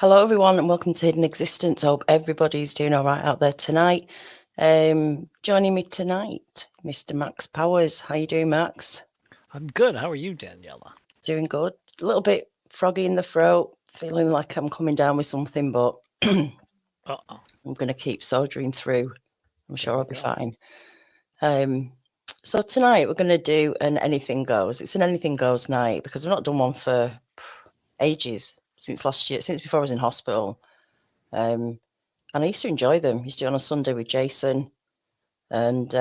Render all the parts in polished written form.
Hello, everyone, and welcome to Hidden Existence. Hope everybody's doing all right out there tonight. Joining me tonight, Mr. Max Powers. How you doing, Max? I'm good. How are you, Daniela? Doing good. A little bit froggy in the throat, feeling like I'm coming down with something, but Uh-oh. I'm going to keep soldiering through. I'm sure There I'll you be go. fine. So tonight we're going to do an anything goes. It's an anything goes night because I've not done one for ages, since last year, since before I was in hospital. And I used to enjoy them. I used to do it on a Sunday with Jason. And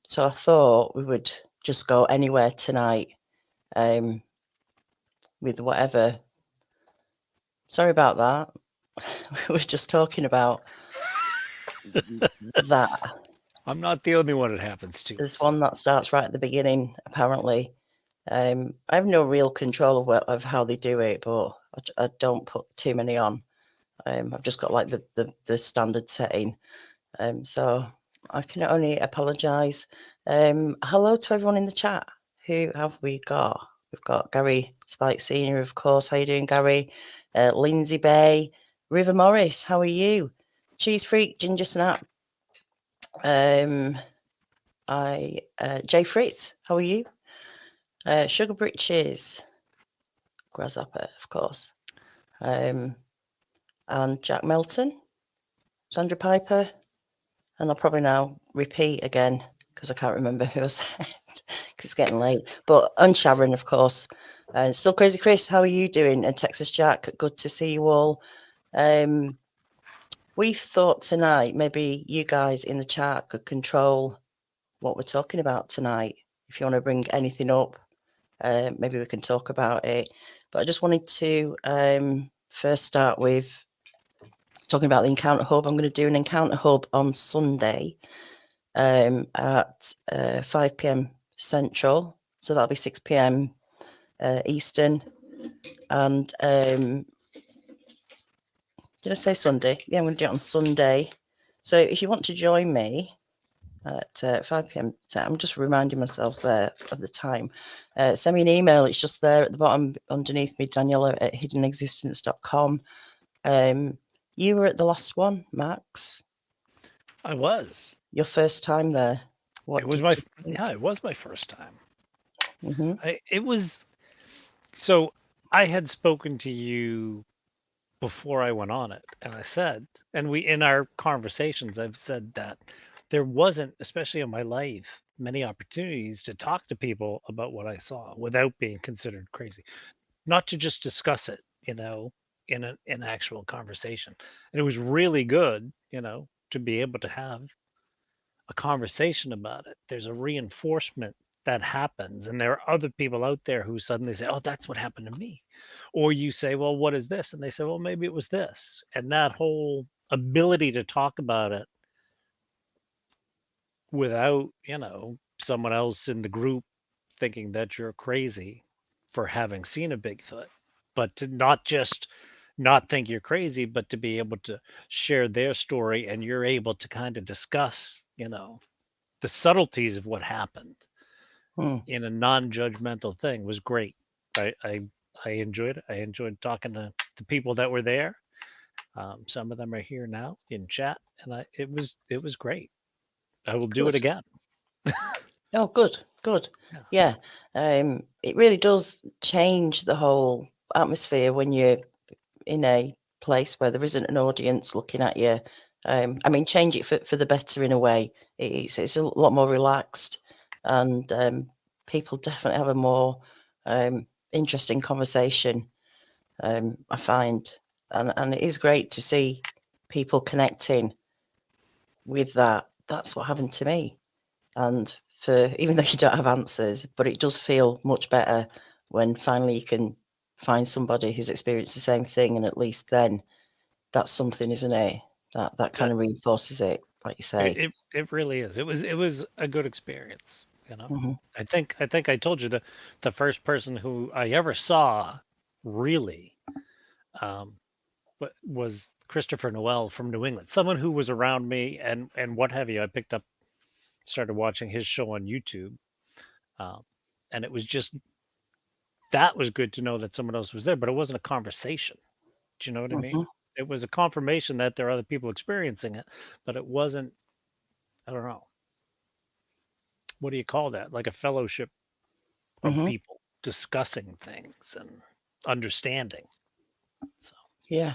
so I thought we would just go anywhere tonight with whatever. Sorry about that. We were just talking about that. I'm not the only one it happens to. There's So one that starts right at the beginning, apparently. I have no real control of how they do it, but I don't put too many on. I've just got like the standard setting. So I can only apologise. Hello to everyone in the chat. Who have we got? We've got Gary Spike Senior, of course. How you doing, Gary? Lindsay Bay, River Morris. How are you? Cheese Freak, Ginger Snap. Jay Fritz. How are you? Sugar Britches, Grasshopper, of course. And Jack Melton, Sandra Piper, and I'll probably now repeat again because I can't remember who I said because it's getting late. But and Sharon, of course. And still Crazy Chris, how are you doing? And Texas Jack, good to see you all. We thought tonight maybe you guys in the chat could control what we're talking about tonight. If you want to bring anything up, maybe we can talk about it. But I just wanted to first start with talking about the Encounter Hub. I'm going to do an Encounter Hub on Sunday at 5 p.m. Central. So that'll be 6 p.m. Eastern. And did I say Sunday? Yeah, I'm going to do it on Sunday. So if you want to join me at 5 p.m., I'm just reminding myself there of the time. Send me an email. It's just there at the bottom underneath me, Daniela at hiddenexistence.com. You were at the last one, Max. I was. Your first time there. What It was did my you think? yeah. It was my first time. Mm-hmm. It was so. I had spoken to you before I went on it, and I said, and we in our conversations, I've said that there wasn't, especially in my life, many opportunities to talk to people about what I saw without being considered crazy. Not to just discuss it, in an actual conversation. And it was really good, to be able to have a conversation about it. There's a reinforcement that happens, and there are other people out there who suddenly say, "Oh, that's what happened to me," or you say, "Well, what is this?" And they say, "Well, maybe it was this." And that whole ability to talk about it without, someone else in the group thinking that you're crazy for having seen a Bigfoot, but to not just not think you're crazy, but to be able to share their story and you're able to kind of discuss, the subtleties of what happened Mm. in a non-judgmental thing was great. I I, I enjoyed it. I enjoyed talking to the people that were there. Some of them are here now in chat, and it was great. I will do it Good. again. Oh, good, good. Yeah. Yeah. It really does change the whole atmosphere when you're in a place where there isn't an audience looking at you. I mean, change it for the better in a way. It's a lot more relaxed, and people definitely have a more interesting conversation. I find, and it is great to see people connecting with that. That's what happened to me. And for even though you don't have answers, but it does feel much better when finally you can find somebody who's experienced the same thing, and at least then that's something, isn't it? That kind That of reinforces it, like you it, say. it it really is. It was a good experience. Hmm. I think I told you the first person who I ever saw really um was Christopher Noel from New England. Someone who was around me and what have you. I picked up started watching his show on YouTube. Um and it was just that was good to know that someone else was there, but it wasn't a conversation. Do you know what I Hmm. mean? it was a confirmation that there are other people experiencing it, but it wasn't, I don't know, what do you call that? Like a fellowship of Hmm. people discussing things and understanding. So Yeah.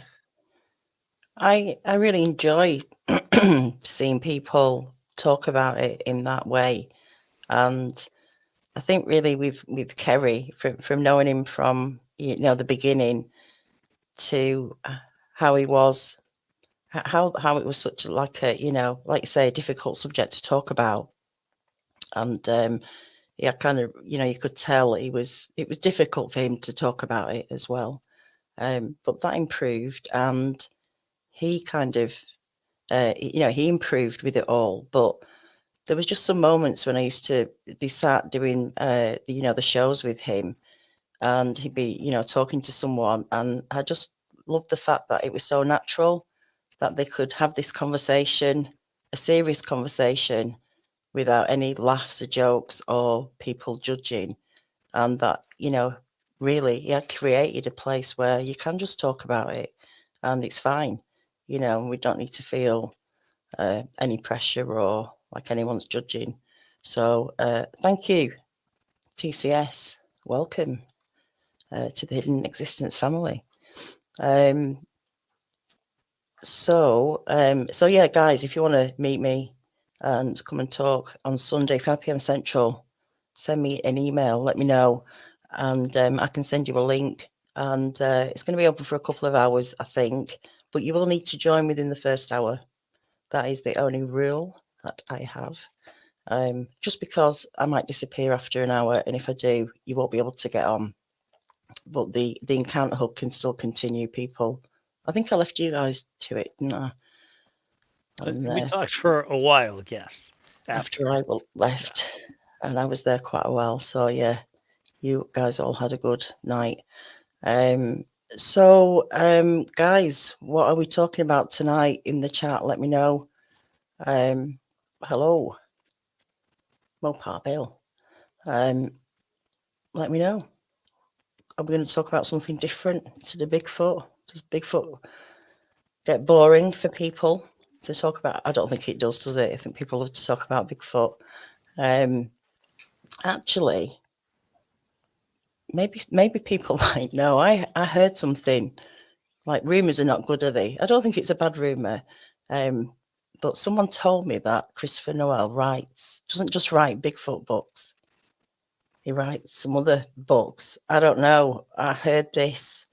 I really enjoy seeing people talk about it in that way. And I think really with Kerry, from knowing him from the beginning to how he was, how it was such like a like you say, a difficult subject to talk about. And yeah, kind of you could tell it was difficult for him to talk about it as well. But that improved, and he kind of he improved with it all. But there was just some moments when I used to be sat doing the shows with him, and he'd be talking to someone, and I just loved the fact that it was so natural that they could have this conversation, a serious conversation, without any laughs or jokes or people judging. And that really he had created a place where you can just talk about it and it's fine. We don't need to feel any pressure or like anyone's judging. So thank you, TCS. Welcome to the Hidden Existence family. So yeah, guys, if you want to meet me and come and talk on Sunday, 5 p.m. Central, send me an email, let me know, and I can send you a link. And it's going to be open for a couple of hours, I think, but you will need to join within the first hour. That is the only rule that I have. Just because I might disappear after an hour, and if I do, you won't be able to get on. But the encounter hub can still continue, people. I think I left you guys to it, didn't I? we talked for a while, yes. After I left, and I was there quite a while. So yeah, you guys all had a good night. So guys, what are we talking about tonight in the chat? Let me know. Hello, Mopar Bill. Let me know. Are we going to talk about something different to the Bigfoot? Does Bigfoot get boring for people to talk about? I don't think it does it? I think people love to talk about Bigfoot. Actually, maybe people might know. I heard something. Like, rumors are not good, are they? I don't think it's a bad rumor. But someone told me that Christopher Noel doesn't just write Bigfoot books. He writes some other books. I don't know. I heard this.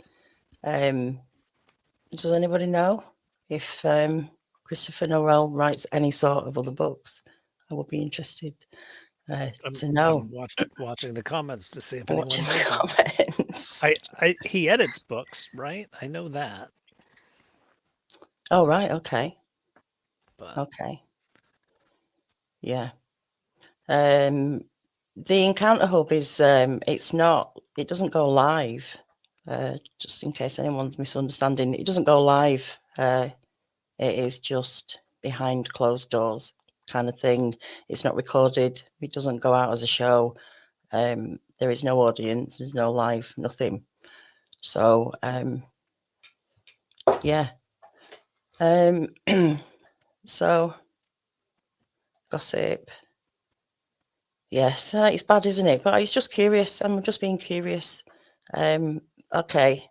Does anybody know if Christopher Noel writes any sort of other books? I would be interested to know. I'm watching the comments to see if Watching anyone the knows. comments. He edits books, right? I know that. Oh, right. Okay. But Okay. Yeah. The Encounter Hub is it doesn't go live. Just in case anyone's misunderstanding, it doesn't go live. It is just behind closed doors kind of thing. It's not recorded. It doesn't go out as a show. There is no audience. There's no live, nothing. So yeah. So gossip. Yes, it's bad, isn't it? But it's just curious. I'm just being curious. Okay.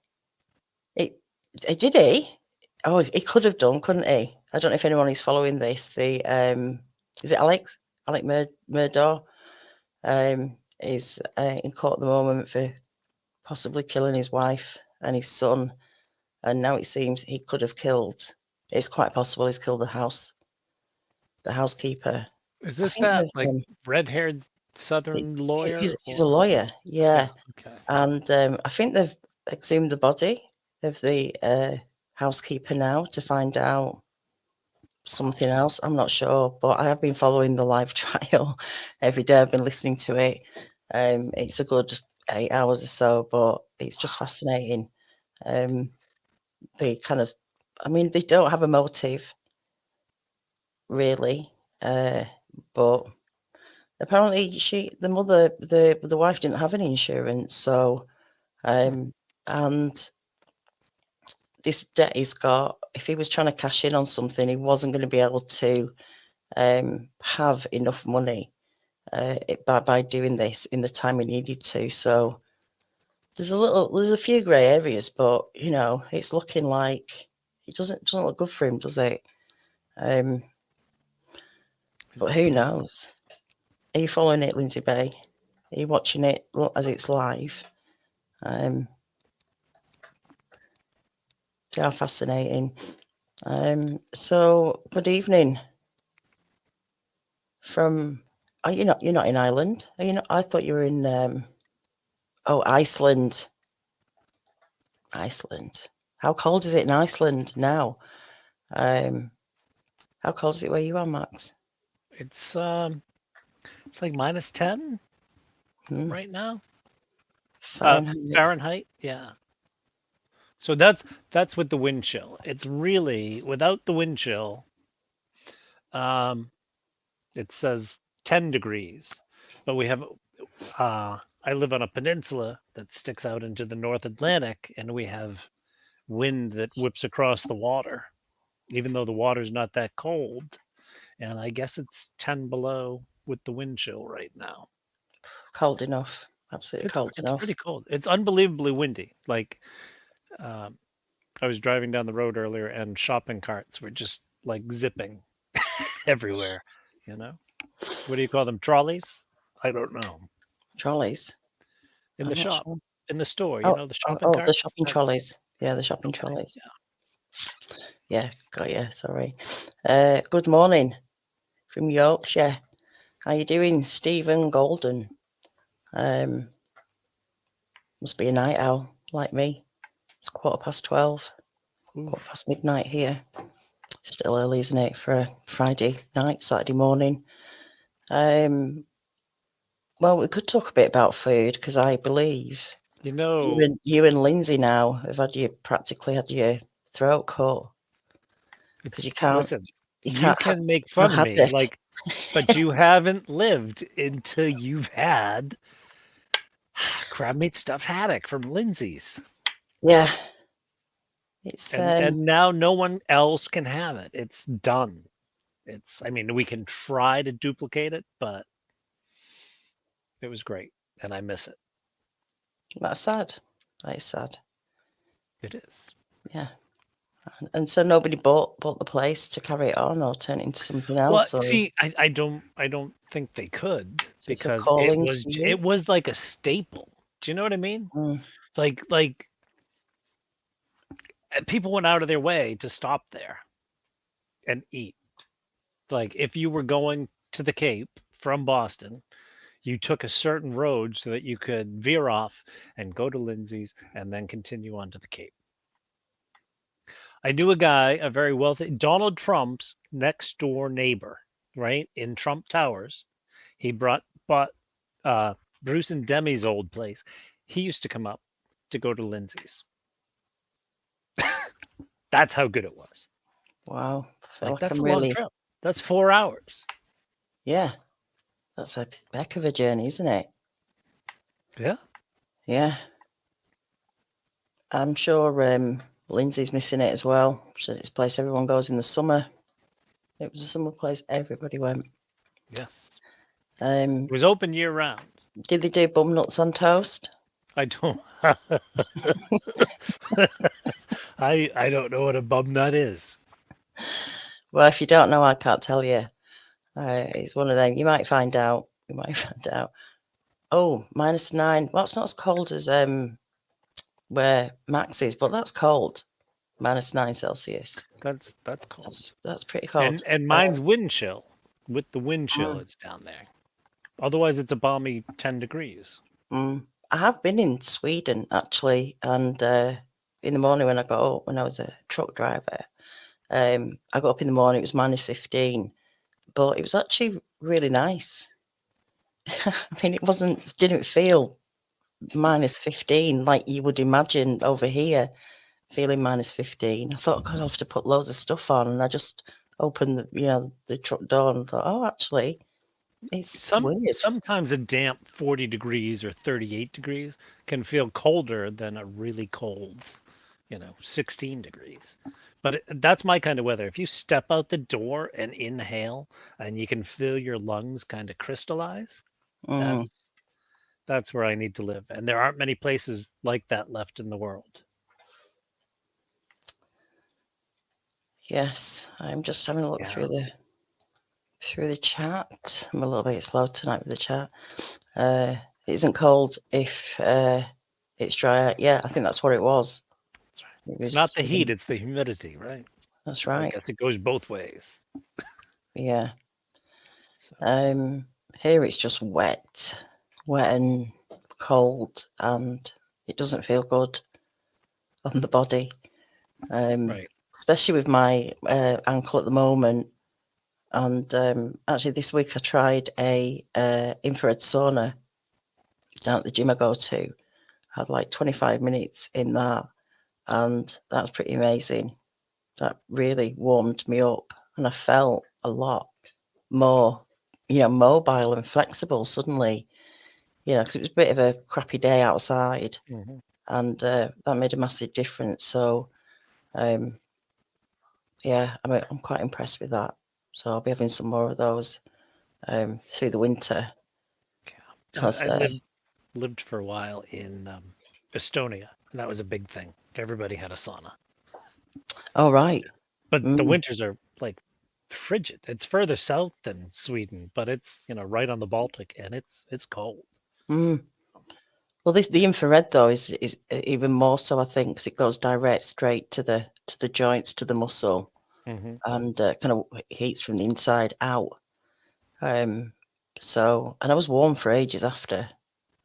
Did he? Oh, he could have done, couldn't he? I don't know if anyone is following this. The is it Alex? Alec Murdaugh is in court at the moment for possibly killing his wife and his son, and now it seems he could have killed. It's quite possible he's killed the housekeeper. is I this think that they've, red-haired Southern lawyer? he's a lawyer, yeah. Okay. And I think they've exhumed the body of the housekeeper now to find out something else. I'm not sure, but I have been following the live trial every day. I've been listening to it. It's a good 8 hours or so, but it's just fascinating. They kind of, I mean, they don't have a motive really, but apparently the mother, the wife didn't have any insurance, so and this debt he's got, if he was trying to cash in on something, he wasn't going to be able to have enough money by doing this in the time he needed to. So there's a few grey areas, but you know, it's looking like it doesn't look good for him, does it? But who knows? Are you following it, Lindsay Bay? Are you watching it as it's live? They are fascinating. So good evening. You're not in Ireland? Are you not? I thought you were in Iceland. Iceland. How cold is it in Iceland now? How cold is it where you are, Max? It's like -10 right now. Fahrenheit, yeah. So that's with the wind chill. It's really without the wind chill. It says 10 degrees, but we have. I live on a peninsula that sticks out into the North Atlantic, and we have wind that whips across the water, even though the water's not that cold. And I guess it's 10 below with the wind chill right now. Cold enough. Absolutely cold enough. It's pretty cold. It's unbelievably windy. Like, I was driving down the road earlier, and shopping carts were just like zipping everywhere. You know, what do you call them? Trolleys? I don't know. Trolleys In I'm the not shop, sure. in the store. Oh, You know, the shopping carts. the shopping trolleys. Yeah, the shopping trolleys. Yeah. Yeah, got you. Sorry. Good morning from Yorkshire. How you doing, Stephen Golden? Must be a night owl like me. It's 12:15. Quarter past midnight here. Still early, isn't it, for a Friday night, Saturday morning? Well, we could talk a bit about food because I believe You know, you and Lindsay now have practically had your throat cut because you can't. listen. You You can't have. can make I've fun of had me, it. like, but you haven't lived until you've had crab meat stuffed haddock from Lindsay's. Yeah, it's And now no one else can have it. It's done. I mean, we can try to duplicate it, but it was great and I miss it. that's sad. That is sad. It is. Yeah, and so nobody bought the place to carry it on or turn it into something else. Well, see, I don't think they could It's a because calling for you. it was like a staple. Do you know what I mean? Mm. Like people went out of their way to stop there and eat. Like if you were going to the Cape from Boston, you took a certain road so that you could veer off and go to Lindsay's and then continue on to the Cape. I knew a guy, a very wealthy, Donald Trump's next door neighbor, right in Trump Towers. He bought Bruce and Demi's old place. He used to come up to go to Lindsay's. That's how good it was. Wow, I feel like That's I'm a long really. trip. That's 4 hours. Yeah, that's a heck of a journey, isn't it? Yeah. Yeah. I'm sure Lindsay's missing it as well. So it's a place everyone goes in the summer. It was a summer place everybody went. Yes. It was open year round. Did they do bum nuts on toast? I don't. I don't know what a bum nut is. Well, if you don't know, I can't tell you. It's one of them. You might find out. You might find out. Oh, -9. Well, it's not as cold as where Max is, but that's cold. -9 Celsius. That's cold. That's pretty cold. And mine's wind chill. With the wind chill, it's down there. Otherwise, it's a balmy 10 degrees. I have been in Sweden actually, and in the morning when I was a truck driver, I got up in the morning. It was -15, but it was actually really nice. I mean, didn't feel -15 like you would imagine over here, feeling -15. I thought, God, I'll have to put loads of stuff on, and I just opened the truck door and thought, oh, actually, it's weird. Sometimes a damp 40 degrees or 38 degrees can feel colder than a really cold 16 degrees. But that's my kind of weather. If you step out the door and inhale and you can feel your lungs kind of crystallize, Mm, that's where I need to live. And there aren't many places like that left in the world. yes, I'm just having a look Yeah. through the chat. I'm a little bit slow tonight with the chat. It isn't cold if it's dry. Yeah, I think that's what it was. That's right. It It's not was. the heat, it's the humidity, right? That's I right. guess it goes both ways. Yeah. So Here it's just wet and cold, and it doesn't feel good on the body. right. Especially with my ankle at the moment. And actually, this week I tried a infrared sauna down at the gym I go to. Had like 25 minutes in that, and that's pretty amazing. That really warmed me up, and I felt a lot more, mobile and flexible suddenly. Because it was a bit of a crappy day outside, Mhm. and that made a massive difference. So, yeah, I'm quite impressed with that. So I'll be having some more of those through the winter. Yeah. 'Cause, I lived for a while in Estonia, and that was a big thing. Everybody had a sauna. oh right, But the mm, winters are like frigid. It's further south than Sweden, but it's, right on the Baltic and it's cold. mm. Well, the infrared though is even more so, I think, because it goes straight to the joints, to the muscle, Hmm. and kind of heats from the inside out. So, and I was warm for ages after.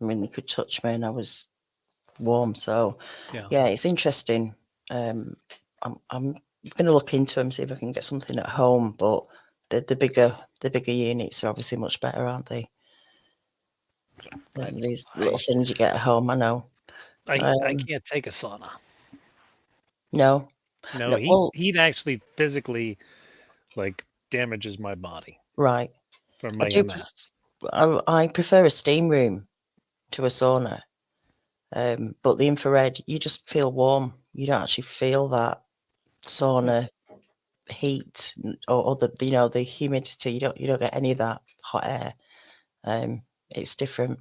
I mean, you could touch me, and I was warm. So, Yeah. yeah, it's interesting. I'm going to look into them, see if I can get something at home. But the bigger units are obviously much better, aren't they? I Than these little I things you get at home. I know. I Um, can't take a sauna. no, No, no. heat Well, heat actually physically like damages my body right. from I my do. MS. I prefer a steam room to a sauna. But the infrared, you just feel warm. You don't actually feel that Yeah. sauna heat or the humidity. You don't get any of that hot air. It's different.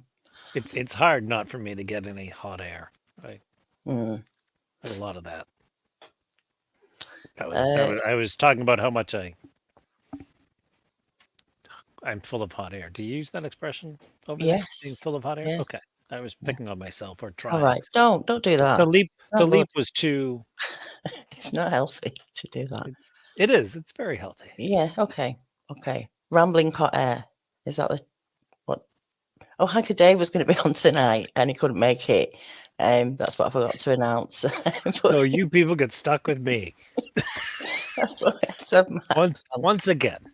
It's hard not for me to get any hot air. I Mm. have a lot of that. That Uh, was I was talking about how much I'm full of hot air. Do you use that expression over there? Being yes. full of hot air? Yeah. Okay. I was Yeah. picking on myself or All trying. right. Don't do The that. leap the Not good. leap was too It's not healthy to do that. it is. It's very healthy. Yeah. Okay. Okay. Rambling hot air. Is that what? Oh, Hank Dave was going to be on tonight, and he couldn't make it. That's what I forgot to announce. But So you people get stuck with me that's what I had to have Max on. once again.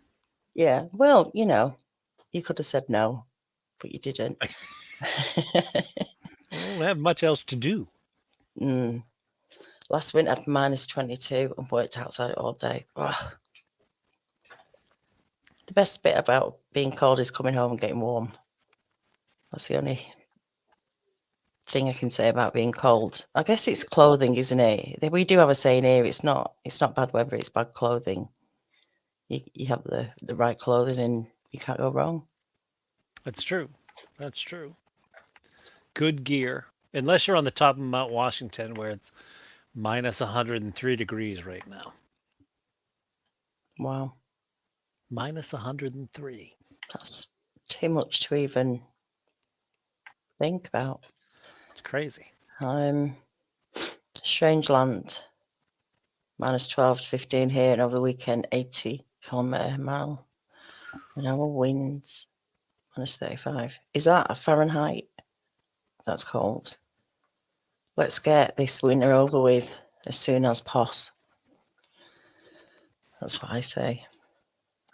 Yeah. Well, you could have said no, but you didn't. I don't have much else to do. Mm. Last winter, I had -22 and worked outside all day. Ugh. The best bit about being cold is coming home and getting warm. That's the only thing I can say about being cold. I guess it's clothing, isn't it? We do have a saying here. It's not bad weather. It's bad clothing. You have the right clothing and you can't go wrong. That's true. That's true. Good gear. Unless you're on the top of Mount Washington where it's minus 103 degrees right now. Wow, Minus 103. that's too much to even think about. It's crazy. Strange land, -12 to 15 here, and over the weekend, 80 km/h an hour winds, -35. Is that a Fahrenheit? That's cold. Let's get this winter over with as soon as possible. That's what I say.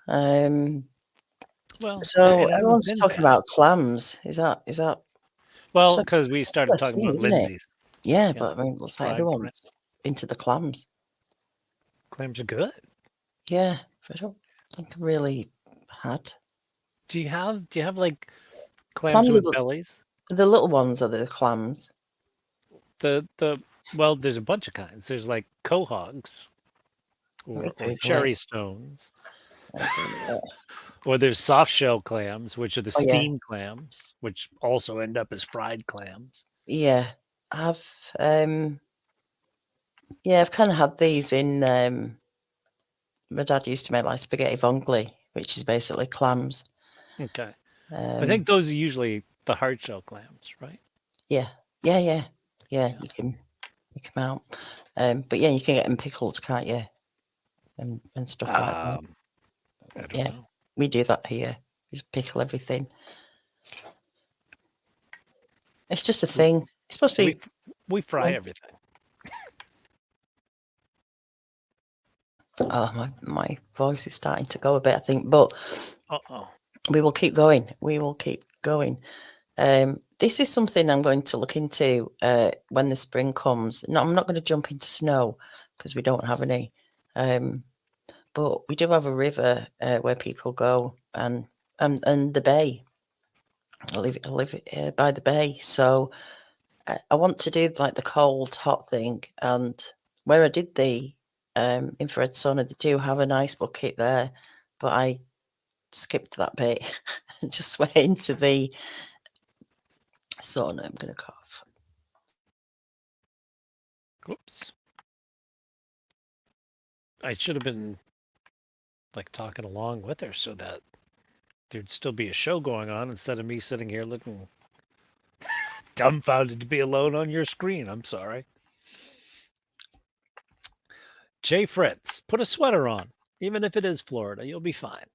Well, So it hasn't everyone's been talking bad. about clams. Is that Well, so? because we started That's a talking thing, about isn't it? Lindsay's. Yeah, Yeah, but I mean, it looks like fried clam. everyone's into the clams. Clams are good. Yeah, but I don't think I really had Do you have like clams clams. Are with bellies? the little ones are the clams. The Well, there's a bunch of kinds. There's like quahogs Let me or Google it. cherry stones, I'll Google it. or there's soft shell clams, which are the Oh yeah, steam clams, which also end up as fried clams. yeah. I've yeah, I've kind of had these in. My dad used to make like spaghetti vongole, which is basically clams. Okay. I think those are usually the hard shell clams, right? Yeah, yeah, yeah, yeah. Yeah. You can pick them out, but yeah, you can get them pickled, can't you? And stuff like that. I don't Yeah, know. we do that here. We just pickle everything. It's just a We thing. It's supposed to we be. we fry everything. Oh, my voice is starting to go a bit, I think, but Uh-oh. we will keep going. We will keep going. This is something I'm going to look into when the spring comes. No, I'm not going to jump into snow because we don't have any. But we do have a river where people go, and the bay. I live by the bay, so I want to do like the cold hot thing. And where I did the infrared sauna, they do have an ice bucket there, but I skipped that bit and just went into the sauna. I'm gonna cough. Whoops. I should have been like talking along with her so that there'd still be a show going on instead of me sitting here looking dumbfounded to be alone on your screen. I'm sorry. Jay Fritz, put a sweater on. Even if it is Florida, you'll be fine.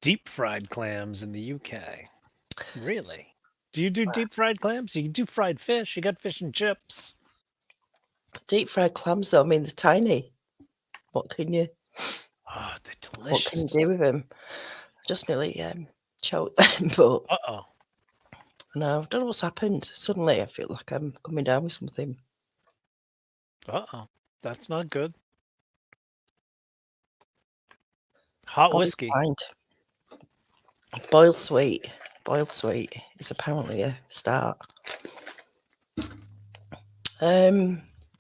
Deep fried clams in the UK. Really? Do you do deep fried clams? You can do fried fish. You got fish and chips. Deep fried clams, though, I mean, they're tiny. What can you Oh, they're what can you delicious. do with them? I just nearly choked them, but Uh-oh. no, I don't know what's happened. Suddenly, I feel like I'm coming down with something. Uh-oh. That's not good. Hot Always whiskey. find boiled sweet. Boiled sweet is apparently a start.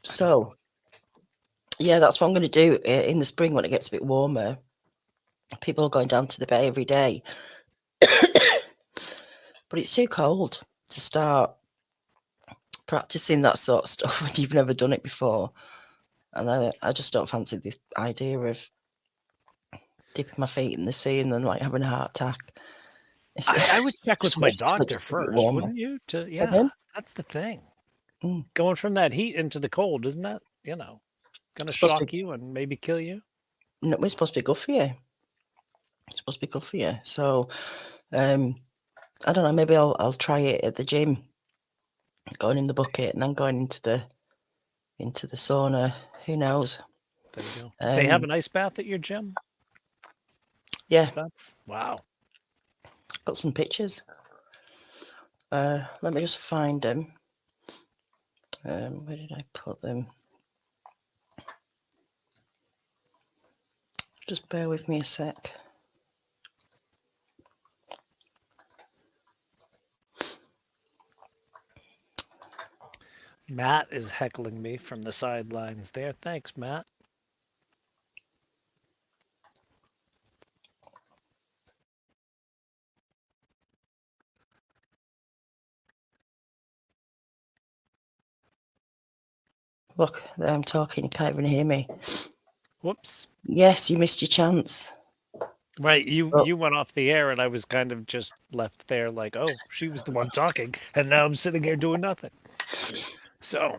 So yeah, that's what I'm going to do in the spring when it gets a bit warmer. People are going down to the bay every day, but it's too cold to start practicing that sort of stuff when you've never done it before. And I just don't fancy the idea of dipping my feet in the sea and then like having a heart attack. I would check with Just my wait till it doctor gets a bit first, warmer. wouldn't you? Again? That's the thing. Mm. Going from that heat into the cold, isn't that, gonna It's supposed to shock be. you and maybe kill you? No, it's supposed to be good for you. It's supposed to be good for you. So, I don't know. Maybe I'll try it at the gym, going in the bucket and then going into the sauna. Who knows? There you go. They have Um, an ice bath at your gym? yeah, That's wow. got some pictures. Let me just find them. Where did I put them? Just bear with me a sec. Matt is heckling me from the sidelines there. Thanks, Matt. Look, I'm talking. You can't even hear me. Whoops. Yes, you missed your chance. Right, you But you went off the air and I was kind of just left there like, oh, she was the one talking, and now I'm sitting here doing nothing. So,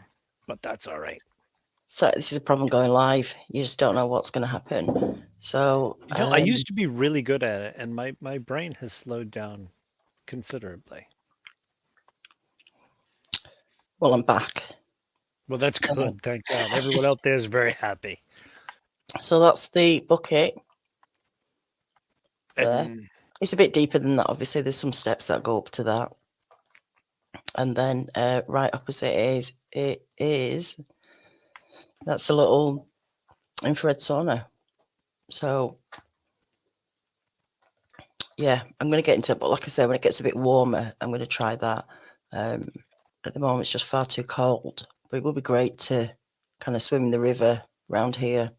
but that's all right. so this is a problem going live. You just don't know what's going to happen. So, I used to be really good at it, and my brain has slowed down considerably. well, I'm back. Well, that's good. Thank God. Everyone out there is very happy. So that's the bucket there. And It's a bit deeper than that. Obviously, there's some steps that go up to that, and then right opposite is that's a little infrared sauna. So yeah, I'm going to get into it. But like I said, when it gets a bit warmer, I'm going to try that. At the moment, it's just far too cold. But it would be great to kind of swim in the river around here,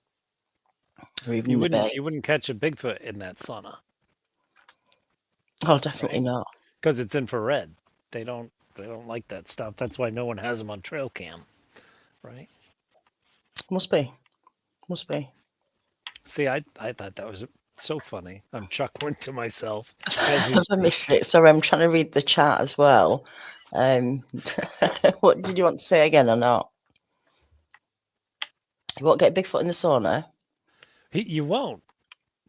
or even in the bay. You wouldn't catch a Bigfoot in that sauna, Oh, definitely right? not. Because it's infrared. They don't like that stuff. That's why no one has them on trail cam, right? Must be. See, I thought that was so funny. I'm chuckling to myself as we I speak. missed it. Sorry, I'm trying to read the chat as well. What did you want to say again or not? You won't get Bigfoot in the sauna? You won't.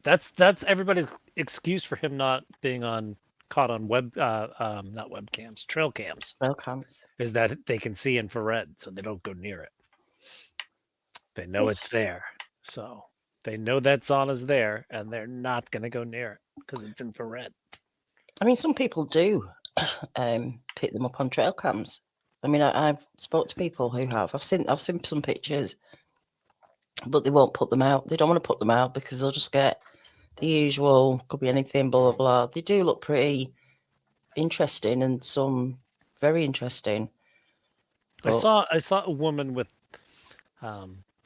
That's everybody's excuse for him not being caught on not webcams, trail cams, Welcome. is that they can see infrared, so they don't go near it. They know it's there, so they know that sauna's there, and they're not going to go near it because it's infrared. I mean, some people do pick them up on trail cams. I mean, I've spoke to people who have. I've seen some pictures, but they won't put them out. They don't want to put them out because they'll just get the usual. Could be anything. Blah blah blah. They do look pretty interesting, and some very interesting. I But saw a woman with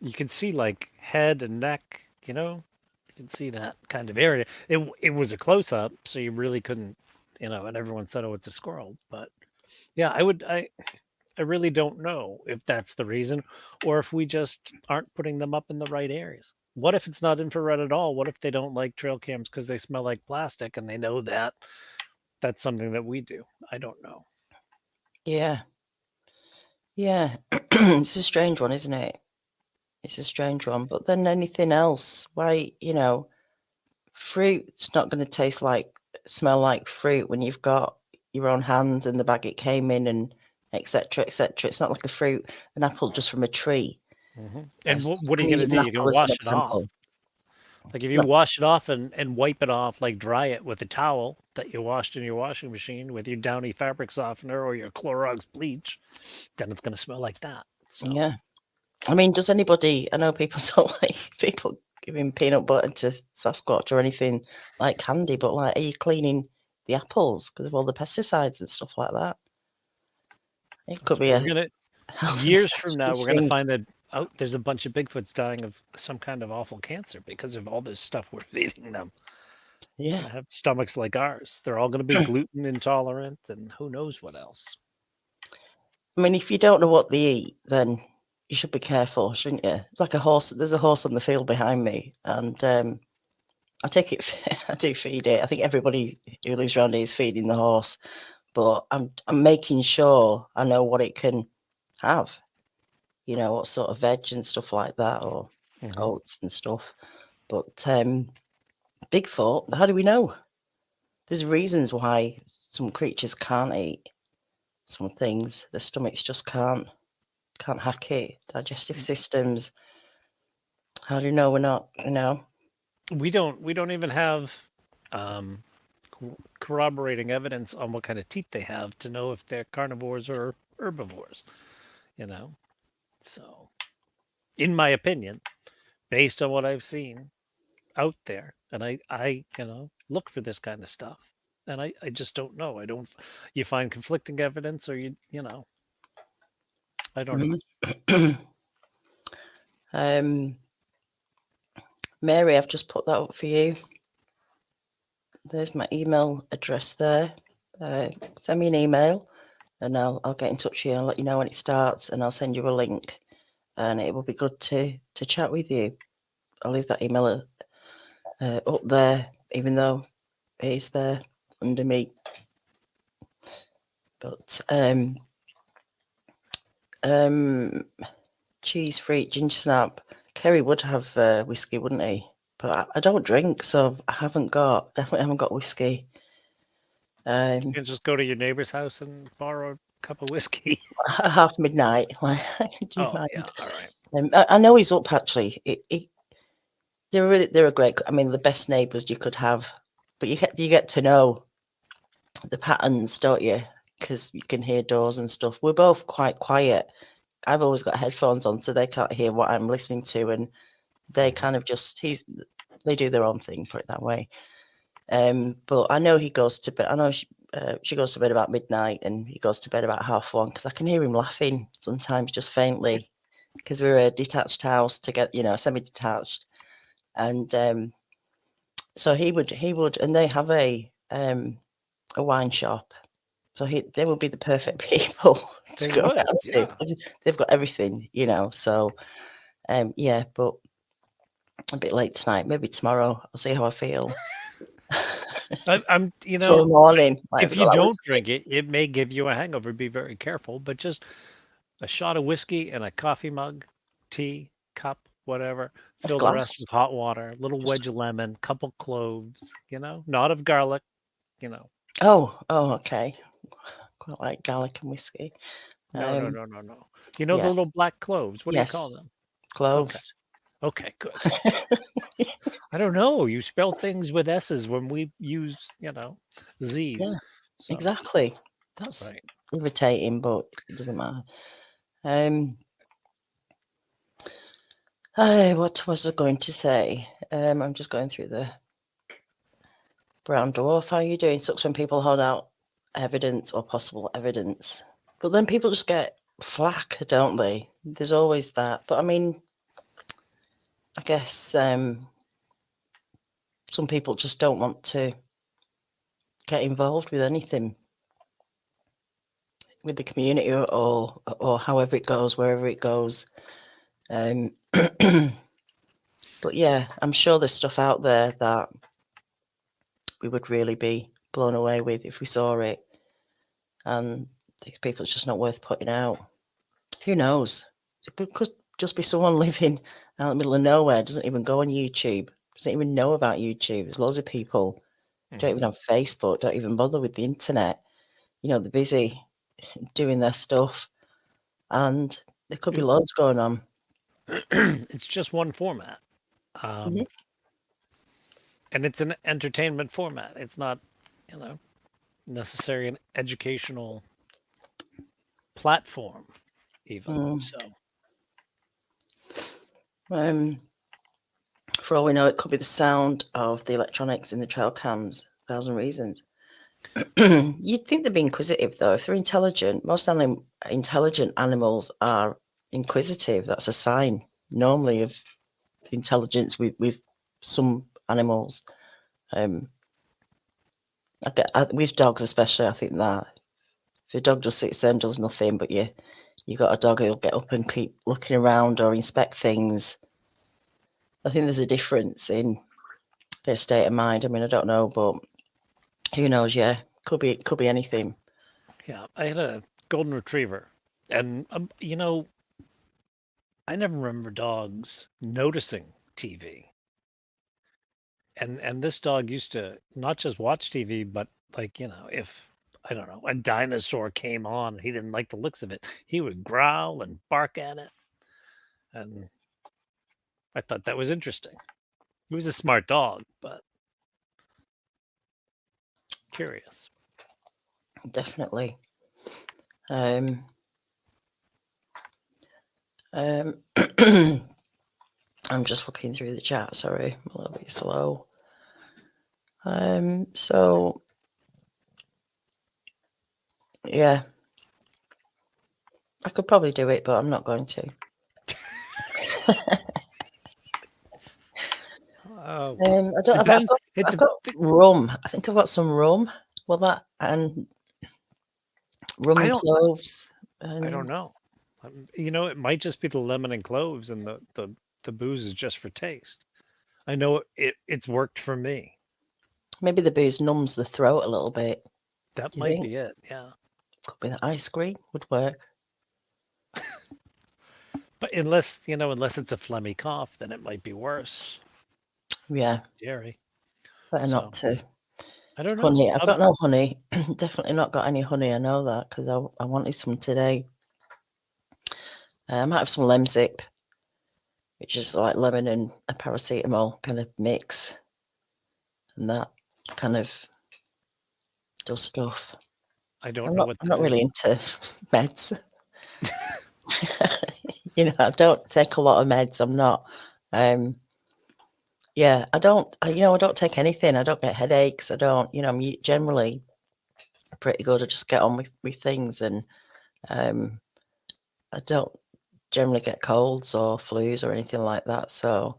you can see like head and neck, you can see that kind of area. It was a close up, so you really couldn't, and everyone said, oh, it's a squirrel. But yeah, I really don't know if that's the reason, or if we just aren't putting them up in the right areas. What if it's not infrared at all? What if they don't like trail cams because they smell like plastic and they know that that's something that we do? I don't know. yeah, it's a strange one, isn't it? It's a strange one. But then anything else? Why, fruit's not going to smell like fruit when you've got your own hands in the bag it came in, and etc. etc. It's not like an apple just from a tree. And what are I'm you going using to do? an You can apple as an wash it off. example. Like if you wash it off and wipe it off, like dry it with a towel that you washed in your washing machine with your Downy fabric softener or your Clorox bleach, then it's going to smell like that. So Yeah. I mean, does anybody? I know people don't like people giving peanut butter to Sasquatch or anything like candy, but like, are you cleaning the apples because of all the pesticides and stuff like that? It could be we're gonna health and years from now safety we're gonna thing. find that there's a bunch of Bigfoots dying of some kind of awful cancer because of all this stuff we're feeding them. Yeah. Gonna have stomachs like ours. They're all gonna be gluten intolerant and who knows what else. I mean, if you don't know what they eat, then you should be careful, shouldn't you? It's like a horse. There's a horse on the field behind me, and I take it. I do feed it. I think everybody who lives around here is feeding the horse, but I'm making sure I know what it can have. What sort of veg and stuff like that, or oats and stuff. But Bigfoot, how do we know? There's reasons why some creatures can't eat some things. Their stomachs just can't hack it. Digestive systems. How do you know we're not? We don't even have corroborating evidence on what kind of teeth they have to know if they're carnivores or herbivores. So in my opinion, based on what I've seen out there, and I look for this kind of stuff, and I just don't know. I don't. You find conflicting evidence, or I don't know. Mary, I've just put that up for you. There's my email address there. Send me an email, and I'll get in touch with you and let you know when it starts, and I'll send you a link, and it will be good to chat with you. I'll leave that email up there, even though it is there under me. But cheese free ginger snap. Kerry would have whiskey, wouldn't he? But I don't drink, so I definitely haven't got whiskey. You can just go to your neighbor's house and borrow a cup of whiskey. At half midnight. Like, do you Oh mind? yeah, all right. I know he's up actually. They're a great. I mean, the best neighbours you could have, but you get to know the patterns, don't you? Because you can hear doors and stuff. We're both quite quiet. I've always got headphones on, so they can't hear what I'm listening to, and they kind of they do their own thing, put it that way. But I know he goes to bed. I know she goes to bed about midnight, and he goes to bed about 1:30 because I can hear him laughing sometimes, just faintly, because we're a detached house together, semi-detached, and so he would, and they have a wine shop, so they would be the perfect people to They go would, around to. yeah. They've got everything, so yeah, but a bit late tonight. Maybe tomorrow. I'll see how I feel. I'm, Tomorrow morning, like, if you don't drink it, it may give you a hangover. Be very careful, but just a shot of whiskey in a coffee mug, tea, cup, whatever. Fill the rest glass. with hot water, a little wedge of lemon, couple cloves, not of garlic, Oh, okay. Quite like garlic and whiskey. No. The Yeah. little black cloves. What do you call Yes. them? Cloves. Okay, good. I don't know. You spell things with S's when we use, Z's. Yeah, So, exactly. That's right. irritating, but it doesn't matter. What was I going to say? I'm just going through the brown dwarf. How are you doing? Sucks when people hold out evidence or possible evidence, but then people just get flack, don't they? There's always that. But I mean, I guess some people just don't want to get involved with anything, with the community or however it goes, wherever it goes. But yeah, I'm sure there's stuff out there that we would really be blown away with if we saw it. And these people, it's just not worth putting out. Who knows? It could just be someone living out in the middle of nowhere, doesn't even go on YouTube, doesn't even know about YouTube. There's loads of people don't even have Facebook, don't even bother with the internet. They're busy doing their stuff, and there could be loads going on. It's just one format. And it's an entertainment format. It's not, necessarily an educational platform, even. So, for all we know, it could be the sound of the electronics in the trail cams. 1,000 reasons. You'd think they'd be inquisitive, though. If they're intelligent, most intelligent animals are inquisitive. That's a sign, normally, of intelligence with some animals. With dogs, especially, I think that if a dog just sits there and does nothing, but you got a dog who'll get up and keep looking around or inspect things, I think there's a difference in their state of mind. I mean, I don't know, but who knows? Yeah, could be anything. yeah, I had a golden retriever, and I never remember dogs noticing TV. And this dog used to not just watch TV, but if I don't know, a dinosaur came on, he didn't like the looks of it, he would growl and bark at it. And I thought that was interesting. He was a smart dog, but curious. Definitely. I'm just looking through the chat. Sorry, I'm a little bit slow. So yeah, I could probably do it, but I'm not going to. I don't have. I've got rum. I think I've got some rum. Well, that and rum and cloves. I don't know. It might just be the lemon and cloves, and the booze is just for taste. I know it's worked for me. Maybe the booze numbs the throat a little bit. That might be it. Yeah. Could be the ice cream would work. But unless it's a phlegmy cough, then it might be worse. Yeah. Dairy. Better not to. I don't know. Honey. I've got no honey. Definitely not got any honey. I know that because I wanted some today. I might have some Lemsip, which is like lemon and a paracetamol kind of mix. And that kind of does stuff. I don't know what I'm not really into meds. I don't take a lot of meds. I'm not. Yeah, I don't take anything. I don't get headaches. I don't, I'm generally pretty good. I just get on with things, and I don't generally get colds or flus or anything like that. So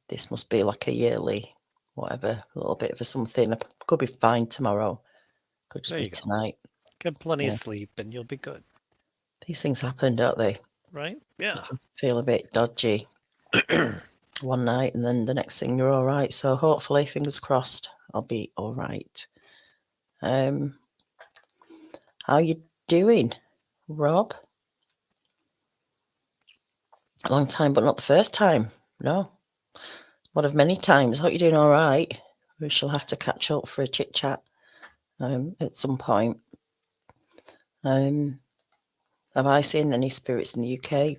this must be like a yearly, whatever, a little bit of a something. I could be fine tomorrow. Could just There be you go. tonight. Get plenty Yeah. of sleep and you'll be good. These things happen, don't they? Right? You Yeah. can feel a bit dodgy one night, and then the next thing you're all right. So hopefully, fingers crossed, I'll be all right. How you doing, Rob? A long time, but not the first time. No, one of many times. Hope you're doing all right. We shall have to catch up for a chit chat at some point. Have I seen any spirits in the UK?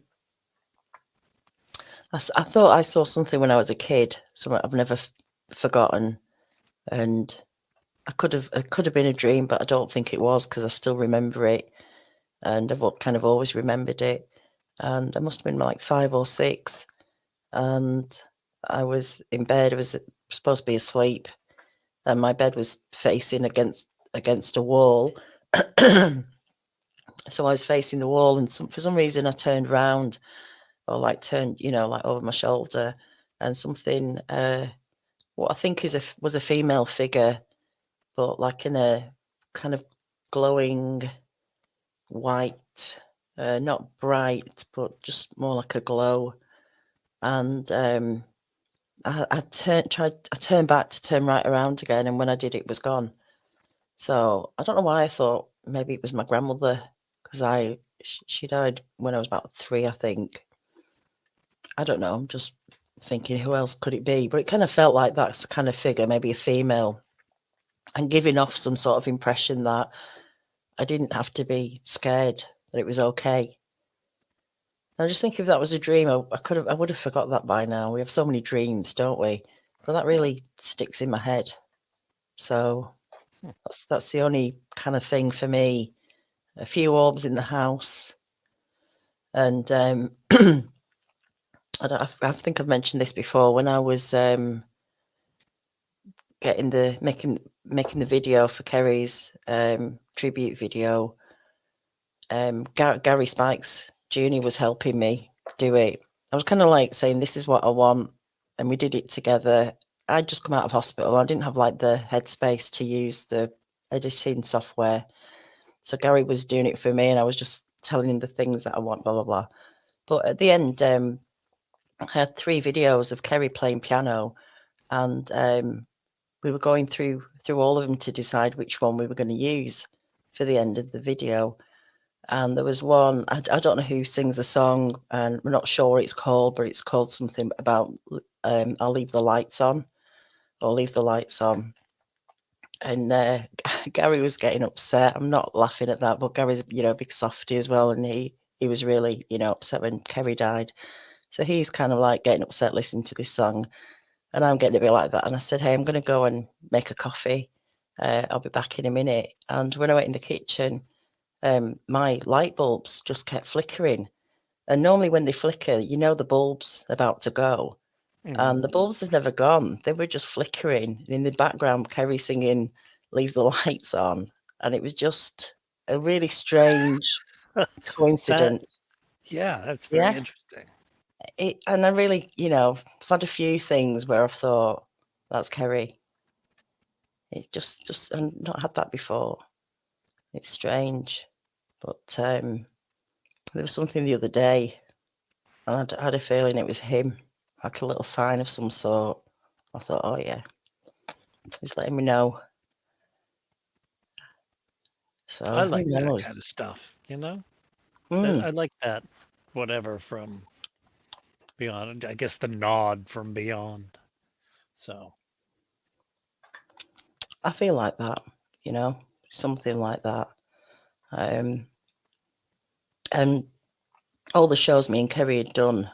I thought I saw something when I was a kid, something I've never forgotten, and it could have been a dream, but I don't think it was, because I still remember it, and I've kind of always remembered it. And I must have been like 5 or 6, and I was in bed. I was supposed to be asleep, and my bed was facing against a wall. So I was facing the wall, and for some reason I turned round, or like turned, like over my shoulder, and something, what I think was a female figure, but like in a kind of glowing white, not bright, but just more like a glow. And I turned back to turn right around again, and when I did, it was gone. So I don't know why I thought maybe it was my grandmother, because she died when I was about 3, I think. I don't know. I'm just thinking, who else could it be? But it kind of felt like that's kind of figure, maybe a female, and giving off some sort of impression that I didn't have to be scared, that it was okay. I just think if that was a dream, I would have forgot that by now. We have so many dreams, don't we? But that really sticks in my head. So that's the only kind of thing for me. A few orbs in the house, and I think I've mentioned this before. When I was making the video for KERRY's tribute video, Gary Spikes Jr. was helping me do it. I was kind of like saying, this is what I want, and we did it together. I'd just come out of hospital. I didn't have like the headspace to use the editing software. So Gary was doing it for me, and I was just telling him the things that I want, blah, blah, blah. But at the end, I had 3 videos of KERRY playing piano, and we were going through all of them to decide which one we were going to use for the end of the video. And there was one, I don't know who sings the song, and we're not sure what it's called, but it's called something about I'll leave the lights on, or leave the lights on. And Gary was getting upset. I'm not laughing at that, but Gary's, a big softie as well, and he was really, upset when KERRY died. So he's kind of like getting upset listening to this song, and I'm getting a bit like that. And I said, hey, I'm going to go and make a coffee. I'll be back in a minute. And when I went in the kitchen, my light bulbs just kept flickering. And normally when they flicker, the bulb's about to go. And the bulbs have never gone. They were just flickering. And in the background, KERRY singing Leave the Lights On. And it was just a really strange coincidence. That's very Yeah. interesting. And I really, I've had a few things where I've thought, that's KERRY. It's just I've not had that before. It's strange. But there was something the other day, and I had a feeling it was him, like a little sign of some sort. I thought, oh yeah, he's letting me know. So I like who that knows? kind of stuff, Mm, I like that, whatever from beyond. I guess the nod from beyond. So I feel like that, something like that. And all the shows me and KERRY had done,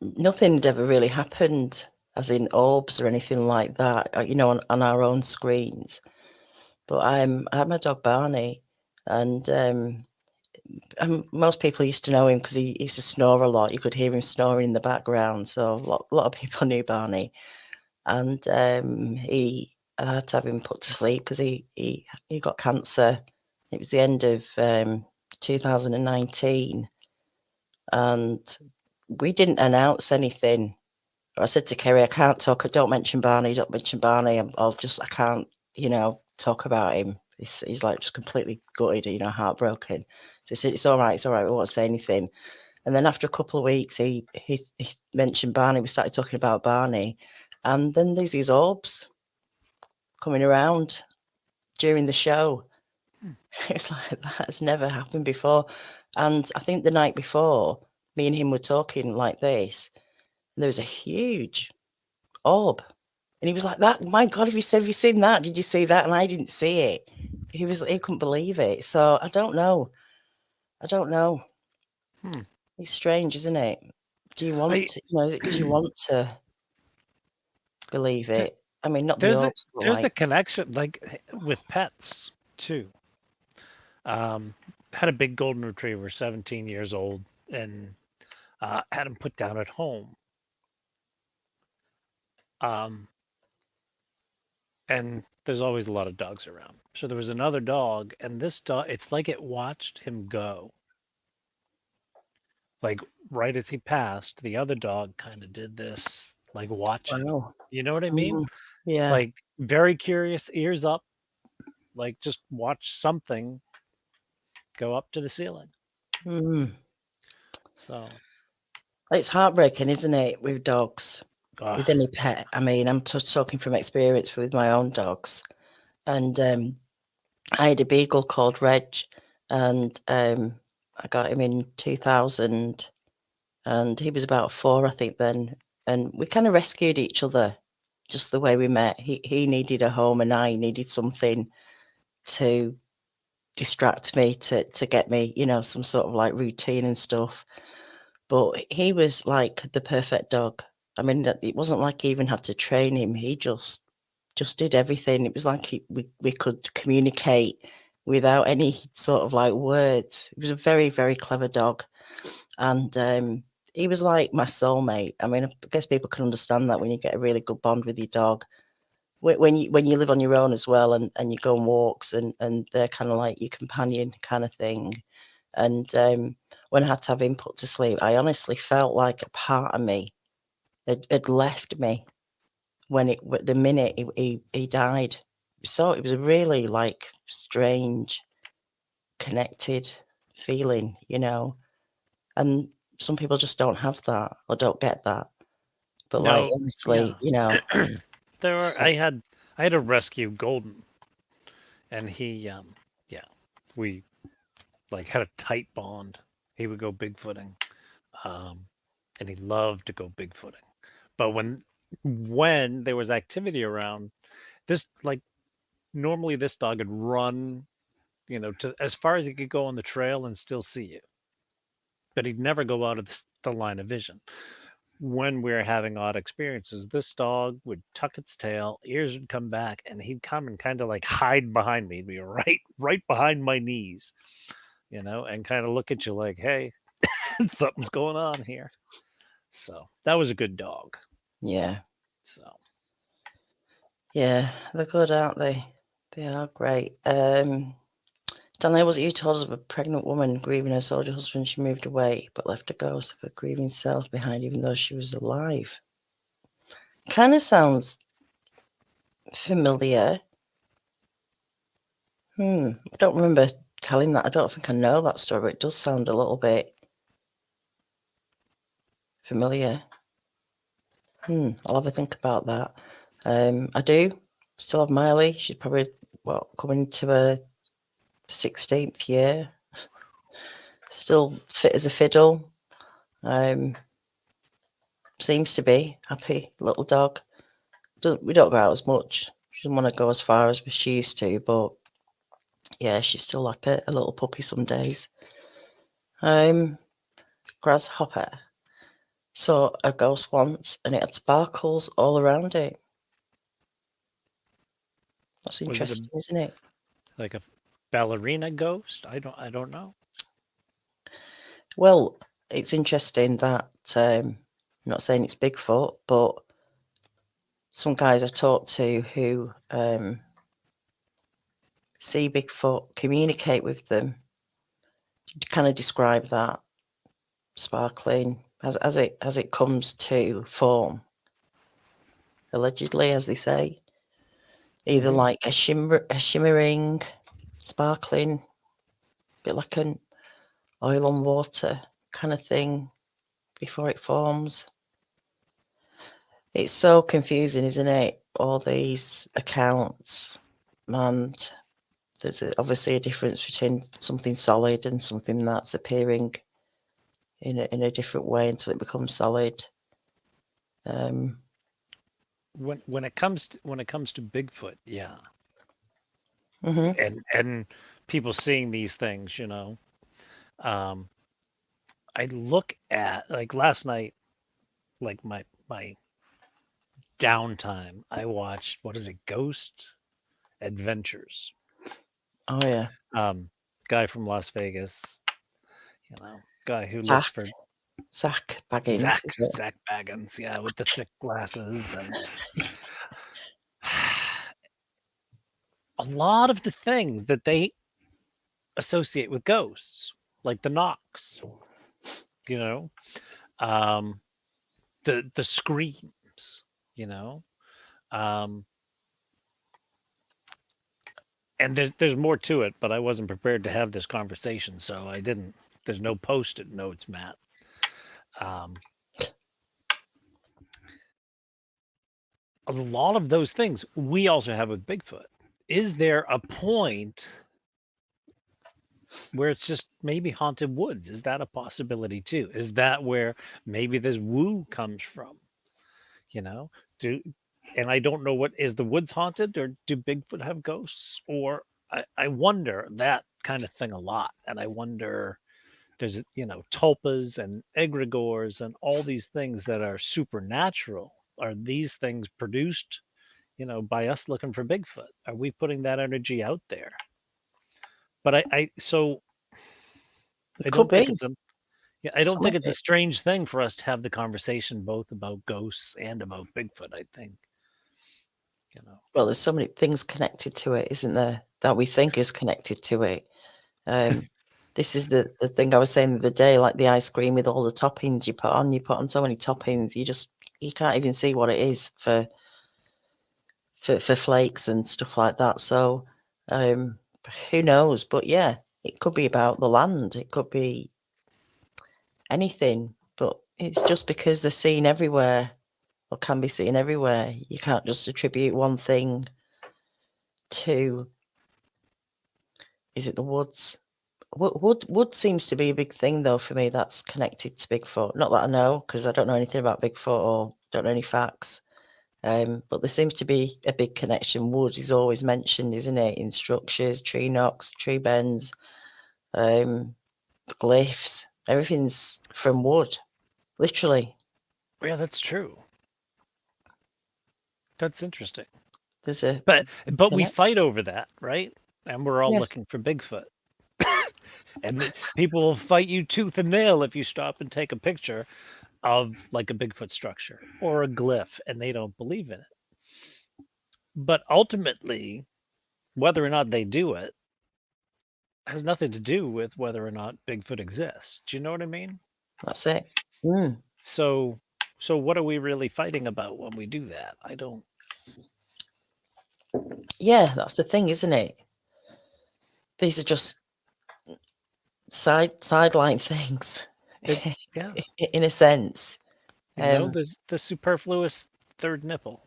nothing had ever really happened, as in orbs or anything like that, on our own screens. But I had my dog Barney, and most people used to know him because he used to snore a lot. You could hear him snoring in the background. So a lot of people knew Barney. And I had to have him put to sleep because he got cancer. It was the end of 2019, and we didn't announce anything. I said to Kerry, I can't talk. Don't mention Barney. Don't mention Barney. I can't, talk about him. He's like just completely gutted, heartbroken. So he said, it's all right. It's all right. We won't say anything. And then after a couple of weeks, he mentioned Barney. We started talking about Barney. And then there's these orbs coming around during the show. It's like, that has never happened before. And I think the night before, me and him were talking like this. And there was a huge orb. And he was like, "That, my God, have you seen that? Did you see that?" And I didn't see it. He couldn't believe it. So I don't know. It's strange, isn't it? Do you want to, is it because you want to believe it? I mean, not the orbs, but there's a like, connection like with pets too. Had a big golden retriever, 17 years old, and had him put down at home. And there's always a lot of dogs around. So there was another dog, and this dog, it's like it watched him go. Like right as he passed, the other dog kind of did this, like watching. wow. You know what I mean? Yeah. Like very curious, ears up, like just watch something go up to the ceiling. So It's heartbreaking, isn't it, with dogs, with any pet? I mean, I'm talking from experience with my own dogs. And I had a beagle called Reg, and I got him in 2000, and he was about 4, I think, then. And we kind of rescued each other, just the way we met. He needed a home, and I needed something to distract me, to get me, some sort of like routine and stuff. But he was like the perfect dog. I mean, it wasn't like he even had to train him. He just did everything. It was like we could communicate without any sort of like words. He was a very, very clever dog. And he was like my soulmate. I mean, I guess people can understand that when you get a really good bond with your dog. When you live on your own as well, and you go on walks, and they're kind of like your companion kind of thing. And when I had to have him put to sleep, I honestly felt like a part of me had left me the minute he died. So it was a really like strange, connected feeling, and some people just don't have that or don't get that. But like, no, honestly, there were. I had a rescue golden, and he we like had a tight bond. He would go bigfooting, and he loved to go bigfooting. But when there was activity around, this like normally this dog would run, to as far as he could go on the trail and still see you, but he'd never go out of the line of vision. When we were having odd experiences, this dog would tuck its tail, ears would come back, and he'd come and kind of like hide behind me. He'd be right behind my knees, and kind of look at you like, hey, something's going on here. So that was a good dog. yeah, So they're good, aren't they? They are great. Danielle, was it you told us of a pregnant woman grieving her soldier husband? She moved away, but left a ghost of her grieving self behind, even though she was alive. Kind of sounds familiar. I don't remember telling that. I don't think I know that story, but it does sound a little bit familiar. I'll have a think about that. I do still have Miley. She's probably coming to her 16th year. Still fit as a fiddle. Seems to be happy little dog. We don't go out as much. She doesn't want to go as far as she used to, but yeah, she's still like a little puppy some days. Grasshopper saw a ghost once, and it had sparkles all around it. That's interesting, isn't it? like a ballerina ghost? I don't know. Well, it's interesting that I'm not saying it's Bigfoot, but some guys I talk to who see Bigfoot, communicate with them, kind of describe that sparkling as it comes to form, allegedly, as they say, either like a shimmering, sparkling, bit like an oil on water kind of thing before it forms. It's so confusing, isn't it? All these accounts, and there's obviously a difference between something solid and something that's appearing in a different way until it becomes solid. When it comes to Bigfoot, yeah, and people seeing these things, you know, I look at, like, last night, like my downtime, I watched, what is it, Ghost Adventures. Oh yeah, Guy from Las Vegas, you know, guy who looks Zach for Baggins. Zach Baggins, yeah, with the thick glasses, and a lot of the things that they associate with ghosts, like the knocks, you know, the screams, you know, and there's more to it, but I wasn't prepared to have this conversation, so I didn't. There's no post-it notes, Matt. A lot of those things we also have with Bigfoot. Is there a point where it's just maybe haunted woods? Is that a possibility too? Is that where maybe this woo comes from? You know, and I don't know, what is the woods haunted, or do Bigfoot have ghosts? Or I wonder that kind of thing a lot. And I wonder, there's, you know, tulpas and egregores and all these things that are supernatural. Are these things produced, you know, by us looking for Bigfoot? Are we putting that energy out there? But so I Could don't think be. it's a I don't Some think of it's a it. strange thing for us to have the conversation both about ghosts and about Bigfoot. I think, you know. Well, there's so many things connected to it, isn't there? That we think is connected to it. This is the thing I was saying the other day, like the ice cream with all the toppings you put on. You put on so many toppings, you can't even see what it is for flakes and stuff like that. So who knows? But yeah, it could be about the land. It could be anything. But it's just because they're seen everywhere, or can be seen everywhere. You can't just attribute one thing to. Is it the woods? Wood seems to be a big thing, though, for me, that's connected to Bigfoot. Not that I know, because I don't know anything about Bigfoot or don't know any facts. But there seems to be a big connection. Wood is always mentioned, isn't it, in structures, tree knocks, tree bends, glyphs. Everything's from wood, literally. Yeah, that's true. That's interesting. There's a But we connect. fight over that, right? And we're all Yeah, looking for Bigfoot. And people will fight you tooth and nail if you stop and take a picture of, like, a Bigfoot structure or a glyph, and they don't believe in it. But ultimately, whether or not they do it has nothing to do with whether or not Bigfoot exists. Do you know what I mean? that's it. Mm. So what are we really fighting about when we do that? I don't. Yeah, that's the thing, isn't it? These are just sideline things, Yeah. in a sense. You know, there's the superfluous third nipple.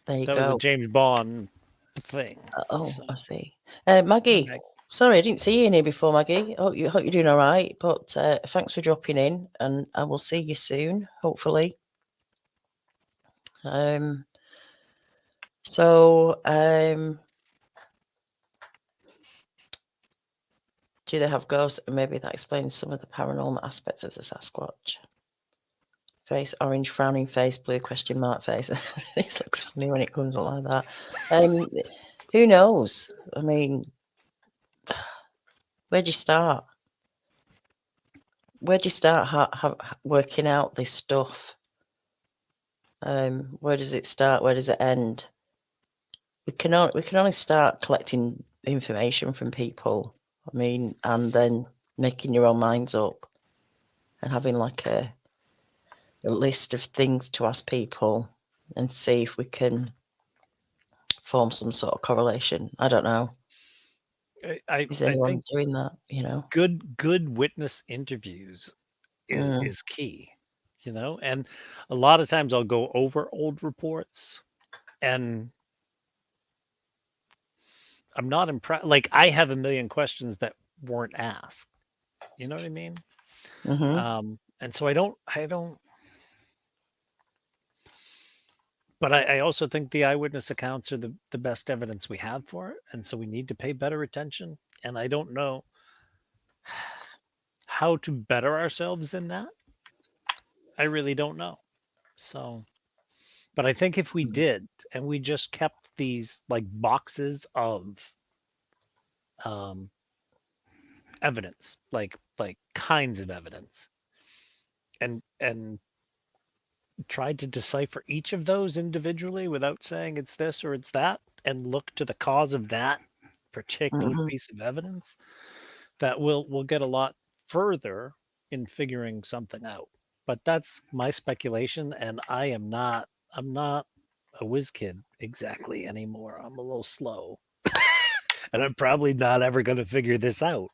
There you That was a go. James Bond thing. Oh, So, I see. Maggie, Meg, sorry, I didn't see you in here before, Maggie. Hope you're doing all right. But thanks for dropping in, and I will see you soon, hopefully. So, do they have ghosts? And maybe that explains some of the paranormal aspects of the Sasquatch. Face, orange, frowning face, blue question mark face. This looks funny when it comes up like that. Who knows? I mean, where'd you start? Where'd you start working out this stuff? Where does it start? Where does it end? We can only start collecting information from people. I mean, and then making your own minds up and having like a list of things to ask people and see if we can form some sort of correlation. I don't know. Is I anyone think doing that? You know? good witness interviews Mm. is key, you know? And a lot of times I'll go over old reports and I'm not impressed. Like I have a million questions that weren't asked. You know what I mean? Mm-hmm. And so I don't, but I also think the eyewitness accounts are the best evidence we have for it. And so we need to pay better attention. And I don't know how to better ourselves in that. I really don't know. So, but I think if we did and we just kept these like boxes of um, evidence, like kinds of evidence, and tried to decipher each of those individually without saying it's this or it's that, and look to the cause of that particular Mm-hmm. piece of evidence, that we'll get a lot further in figuring something out. But that's my speculation, and I'm not a whiz kid exactly anymore. I'm a little slow, and I'm probably not ever going to figure this out.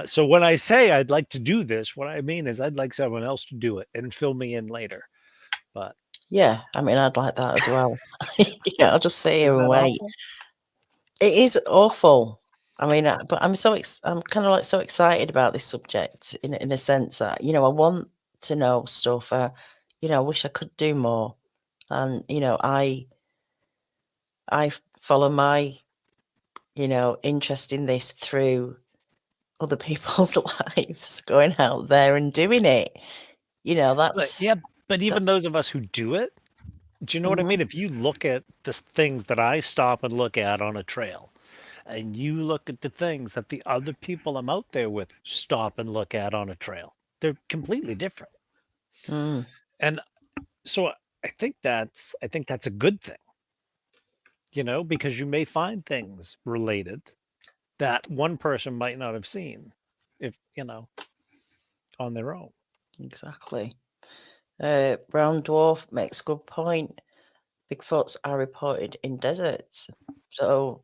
So when I say I'd like to do this, what I mean is I'd like someone else to do it and fill me in later. But Yeah, I mean, I'd like that as well. Yeah, I'll just sit here isn't and that wait. awful? It is awful. I mean, but I'm I'm kind of like so excited about this subject in a sense that, you know, I want to know stuff. You know, I wish I could do more. And, you know, I follow my, you know, interest in this through other people's lives, going out there and doing it. You know, But that's yeah, but that. even those of us who do it, do you know what I Mhm. mean? If you look at the things that I stop and look at on a trail, and you look at the things that the other people I'm out there with stop and look at on a trail, they're completely different. Mm, And so I think that's a good thing, you know, because you may find things related that one person might not have seen if, you know, on their own. exactly. Brown dwarf makes a good point. Bigfoots are reported in deserts. So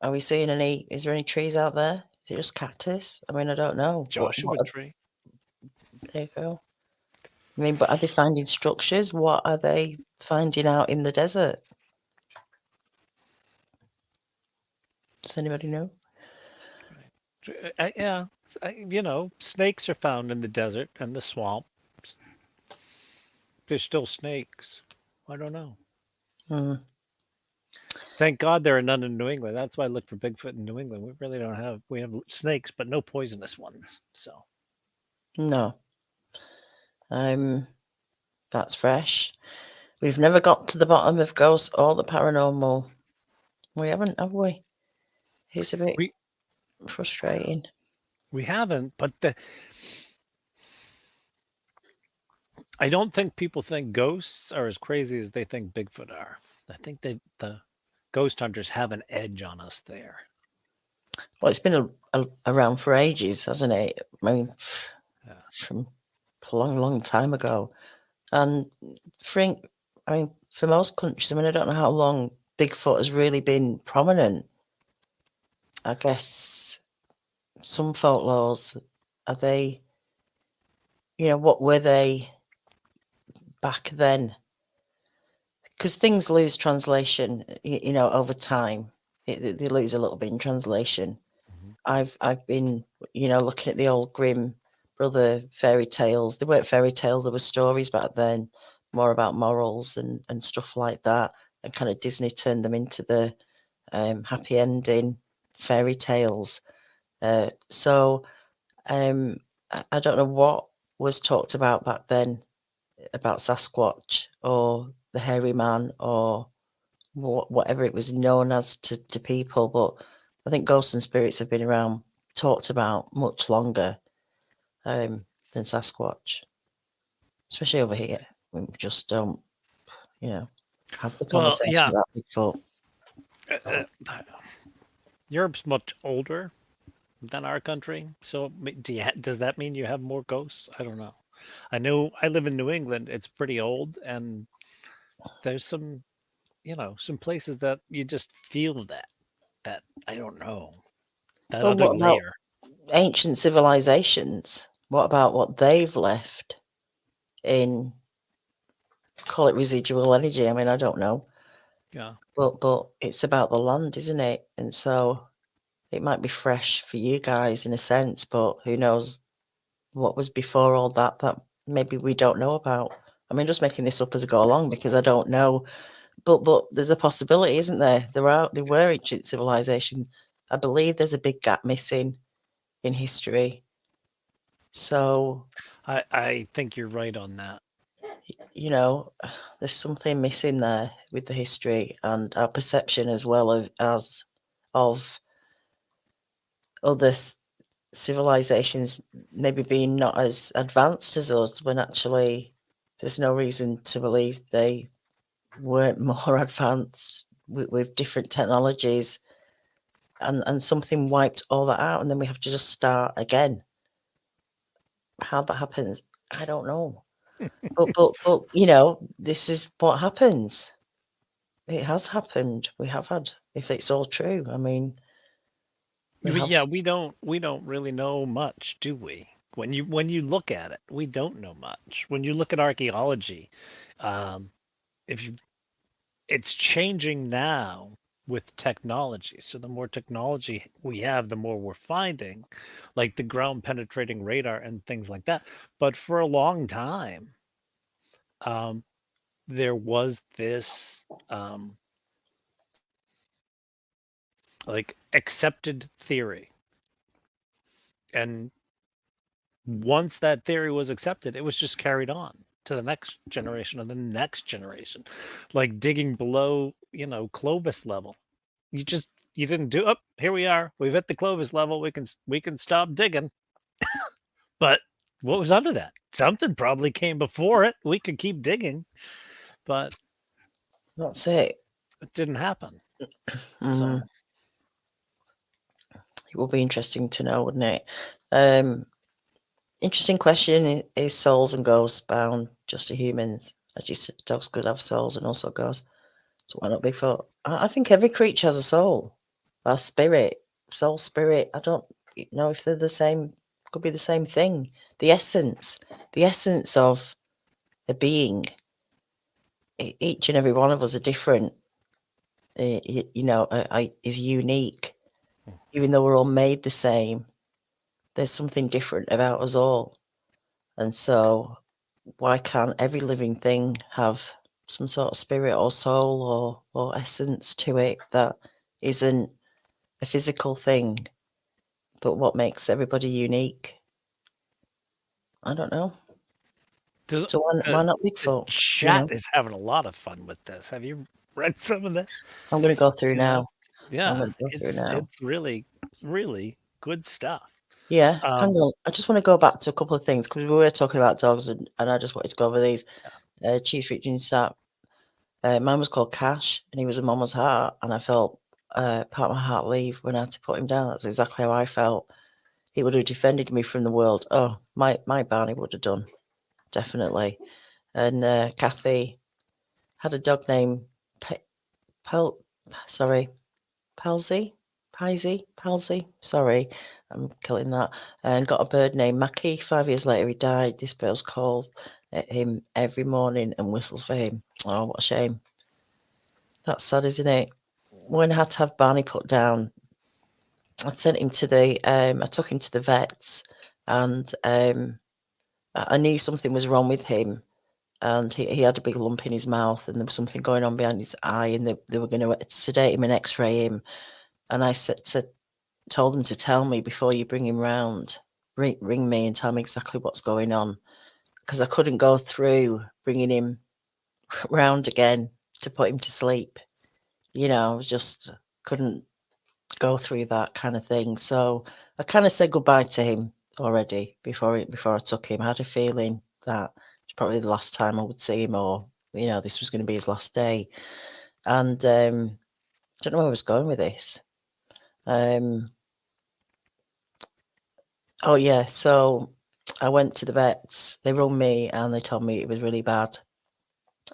are we seeing any? Is there any trees out there? Is it just cactus? I mean, I don't know. Joshua Tree. There you go. I mean, but are they finding structures? What are they finding out in the desert? Does anybody know? Yeah, you know, snakes are found in the desert and the swamp. There's still snakes. I don't know. Mm, Thank God there are none in New England. That's why I look for Bigfoot in New England. We really don't have. We have snakes, but no poisonous ones. So no. That's fresh. We've never got to the bottom of ghosts or the paranormal. We haven't, have we? It's a bit we frustrating. we haven't. But I don't think people think ghosts are as crazy as they think Bigfoot are. I think the ghost hunters have an edge on us there. Well, it's been around for ages, hasn't it? I mean, Yeah. from a long, long time ago. And for, I mean, for most countries, I mean, I don't know how long Bigfoot has really been prominent. I guess some folklores, are they, you know, what were they back then? Because things lose translation, you know, over time. They lose a little bit in translation. Mhm. I've been, you know, looking at the old Grimm brother fairy tales. They weren't fairy tales, there were stories back then, more about morals and stuff like that. And kind of Disney turned them into the happy ending fairy tales. So I don't know what was talked about back then about Sasquatch or the hairy man or whatever it was known as to people, but I think ghosts and spirits have been around, talked about much longer than Sasquatch, especially over here. We just don't, have the Well, conversation yeah, about Bigfoot. Europe's much older than our country, so does that mean you have more ghosts? I don't know. I know I live in New England. It's pretty old, and there's some places that you just feel that I don't know, that Well, other what about layer. ancient civilizations? What about what they've left in, call it residual energy? I mean, I don't know, Yeah. but it's about the land, isn't it? And so it might be fresh for you guys in a sense, but who knows what was before all that maybe we don't know about. I mean, just making this up as I go along because I don't know. But there's a possibility, isn't there? There were ancient civilization. I believe there's a big gap missing in history. So, I think you're right on that. there's something missing there with the history and our perception as well as of other civilizations maybe being not as advanced as us when actually there's no reason to believe they weren't more advanced with different technologies and something wiped all that out and then we have to just start again. How that happens, I don't know. But this is what happens. It has happened. We have had, if it's all true. I mean, we have Yeah, we don't really know much, do we? When you look at it, we don't know much. When you look at archaeology, um, if you it's changing now with technology. So the more technology we have, the more we're finding, like the ground penetrating radar and things like that. But for a long time, um, there was this like accepted theory. And once that theory was accepted, it was just carried on to the next generation and the next generation, like digging below, Clovis level. You didn't do up. Here we are. We've hit the Clovis level. We can stop digging. But what was under that? Something probably came before it. We could keep digging, but that's it. it didn't happen. Mm, So it will be interesting to know, wouldn't it? Interesting question. Is souls and ghosts bound just to humans? As you said, dogs could have souls and also ghosts. So why not Bigfoot? I think every creature has a soul, a spirit, soul, spirit. I don't know if they're the same. Could be the same thing. The essence of a being. Each and every one of us are different. Is unique. Even though we're all made the same, there's something different about us all. And so, why can't every living thing have some sort of spirit or soul or essence to it that isn't a physical thing? But what makes everybody unique? I don't know. the So why the not the Bigfoot? chat is having a lot of fun with this. Have you read some of this? I'm going to go through See that? now. I'm Yeah, going to go through now. it's really, really good stuff. Yeah, hang Um, on. I just want to go back to a couple of things because we were talking about dogs and I just wanted to go over these. Cheese Richard Sat. Mine was called Cash and he was a mama's heart and I felt part of my heart leave when I had to put him down. That's exactly how I felt. He would have defended me from the world. Oh, my Barney would have done, definitely. And Kathy had a dog named sorry, Palsy. Sorry, I'm killing that. And got a bird named Mackie. 5 years later, he died. This bird's called at him every morning and whistles for him. Oh, what a shame. That's sad, isn't it? When I had to have Barney put down, I sent him to I took him to the vets and I knew something was wrong with him. And he had a big lump in his mouth and there was something going on behind his eye and they were going to sedate him and x-ray him. And I told them to tell me before you bring him round. Ring me and tell me exactly what's going on. Because I couldn't go through bringing him round again to put him to sleep. Just couldn't go through that kind of thing. So I kind of said goodbye to him already before I took him. I had a feeling that It's probably the last time I would see him, or this was going to be his last day. And I don't know where I was going with this. Oh yeah, so I went to the vets. They rung me and they told me it was really bad.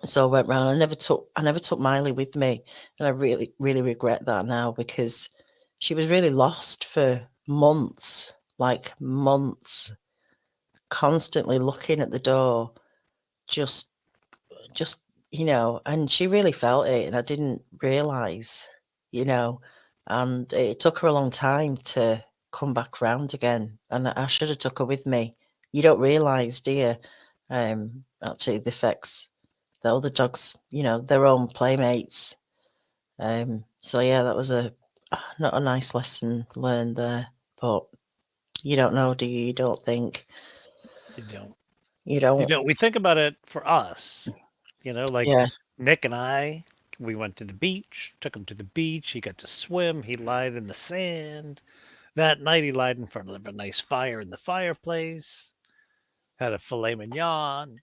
So I went round. I never took Miley with me, and I really, really regret that now, because she was really lost for months, like months, constantly looking at the door, just, and she really felt it, and I didn't realize, and it took her a long time to come back round again, and I should have took her with me. You don't realize, do you? Actually, the effects the other dogs, their own playmates. So yeah, that was not a nice lesson learned there, but you don't know, do you? You don't think. You don't. You You don't. don't. We think about it for us, like Yeah. Nick and I. We went to the beach, took him to the beach. He got to swim. He lied in the sand. That night, he lied in front of a nice fire in the fireplace. Had a filet mignon.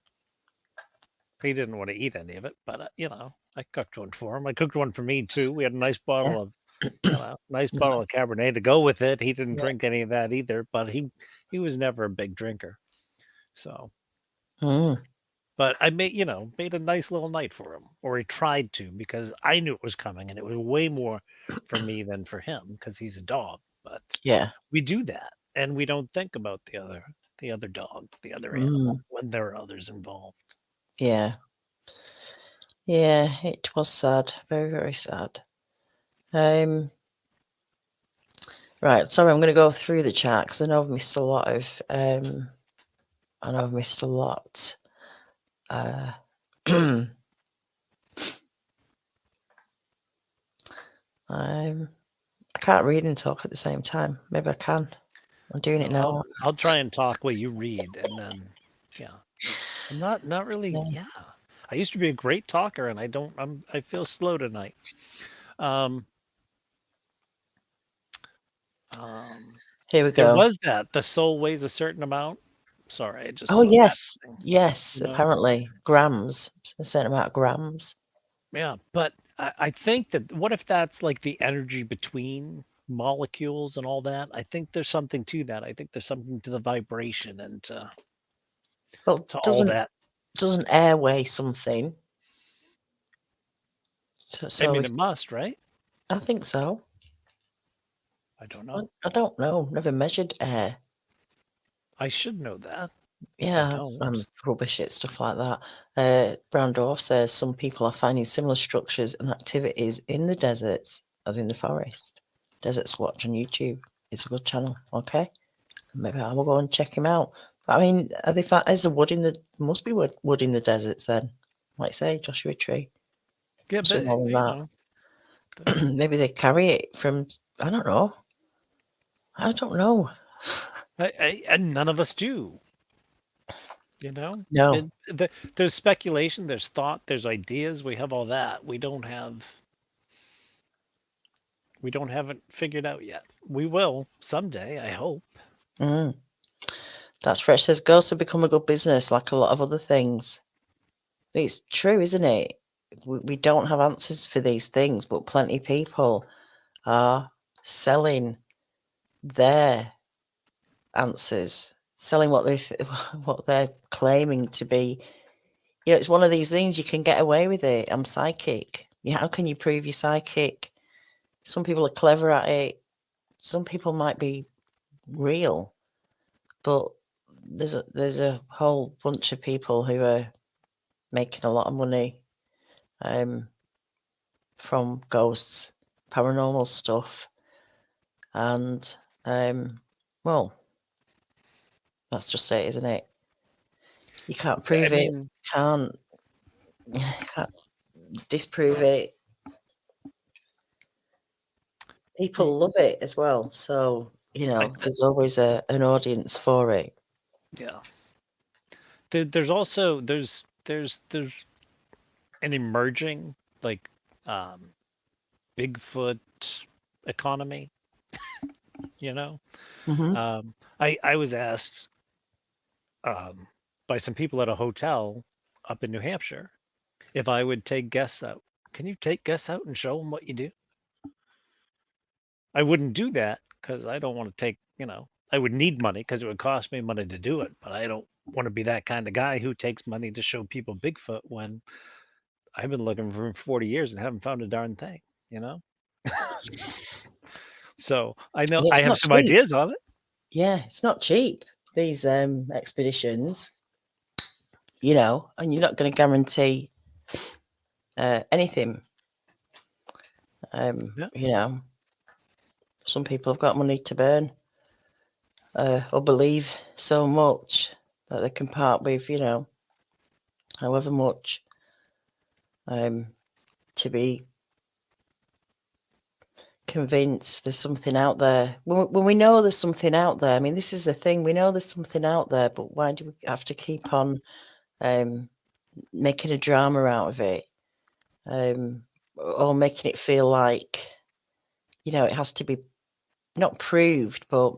He didn't want to eat any of it, but I cooked one for him. I cooked one for me too. We had a nice Yeah. bottle of, nice bottle of Cabernet to go with it. He didn't Yeah. drink any of that either, but he was never a big drinker. So, Mm, but I made a nice little night for him, or he tried to, because I knew it was coming, and it was way more for me than for him because he's a dog. But yeah. we do that, and we don't think about the other dog, the other Mm, animal when there are others involved. yeah. Yeah. It was sad. Very, very sad. Right. Sorry, I'm going to go through the chat because I know I've missed a lot of. I know I've missed a lot. I can't read and talk at the same time. Maybe I can. I'm doing it Well, now. I'll try and talk while you read, and then yeah, I'm not really. Yeah. Yeah, I used to be a great talker, and I feel slow tonight. Um, um, Here we there go. was that the soul weighs a certain amount. Sorry, I just Oh, saw that yes. thing. Yes, You know, apparently. Grams. A certain amount of grams. yeah, but I think that what if that's like the energy between molecules and all that? I think there's something to that. I think there's something to the vibration and Well, to all doesn't that. doesn't air weigh something? So, I so mean, if, it must, right? I think so. I don't I, know. I don't know. Never measured air. I should know that. I Yeah, don't. I'm rubbish at stuff like that. Brown Dwarf says some people are finding similar structures and activities in the deserts as in the forest. Deserts Watch on YouTube. It's a good channel. Okay, maybe I will go and check him out. I mean, are they is the wood in the must be wood in the deserts then? Like say Joshua Tree. Yeah, Must be but more than the, that. Maybe they carry it from. I don't know. I don't know. and none of us do. You know, No. there's speculation, there's thought, there's ideas. We have all that. We don't have it figured out yet. We will someday, I hope. Mm. That's fresh. Says ghosts have become a good business, like a lot of other things. It's true, isn't it? We don't have answers for these things, but plenty of people are selling their answers, selling what what they're claiming to be. It's one of these things you can get away with it. I'm psychic. Yeah, how can you prove you're psychic? Some people are clever at it. Some people might be real, but there's a whole bunch of people who are making a lot of money from ghosts, paranormal stuff, and well, that's just it, isn't it? You can't I prove it, mean, can't can't disprove it. y- People love it as well, so I th there's always an audience for it. yeah. There's also there's an emerging like um Bigfoot economy, you know? Hmm. I was asked by some people at a hotel up in New Hampshire if I would take guests out. Can you take guests out and show them what you do? I wouldn't do that because I don't want to take, I would need money because it would cost me money to do it. But I don't want to be that kind of guy who takes money to show people Bigfoot when I've been looking for him for 40 years and haven't found a darn thing, you know? So I know And I it's have not some cheap. ideas on it. Yeah, it's not cheap, these expeditions, and you're not going to guarantee anything. Yeah. Some people have got money to burn or believe so much that they can part with, however much to be convinced there's something out there. When we know there's something out there, I mean, this is the thing, we know there's something out there, but why do we have to keep on making a drama out of it? Or making it feel like, it has to be not proved, but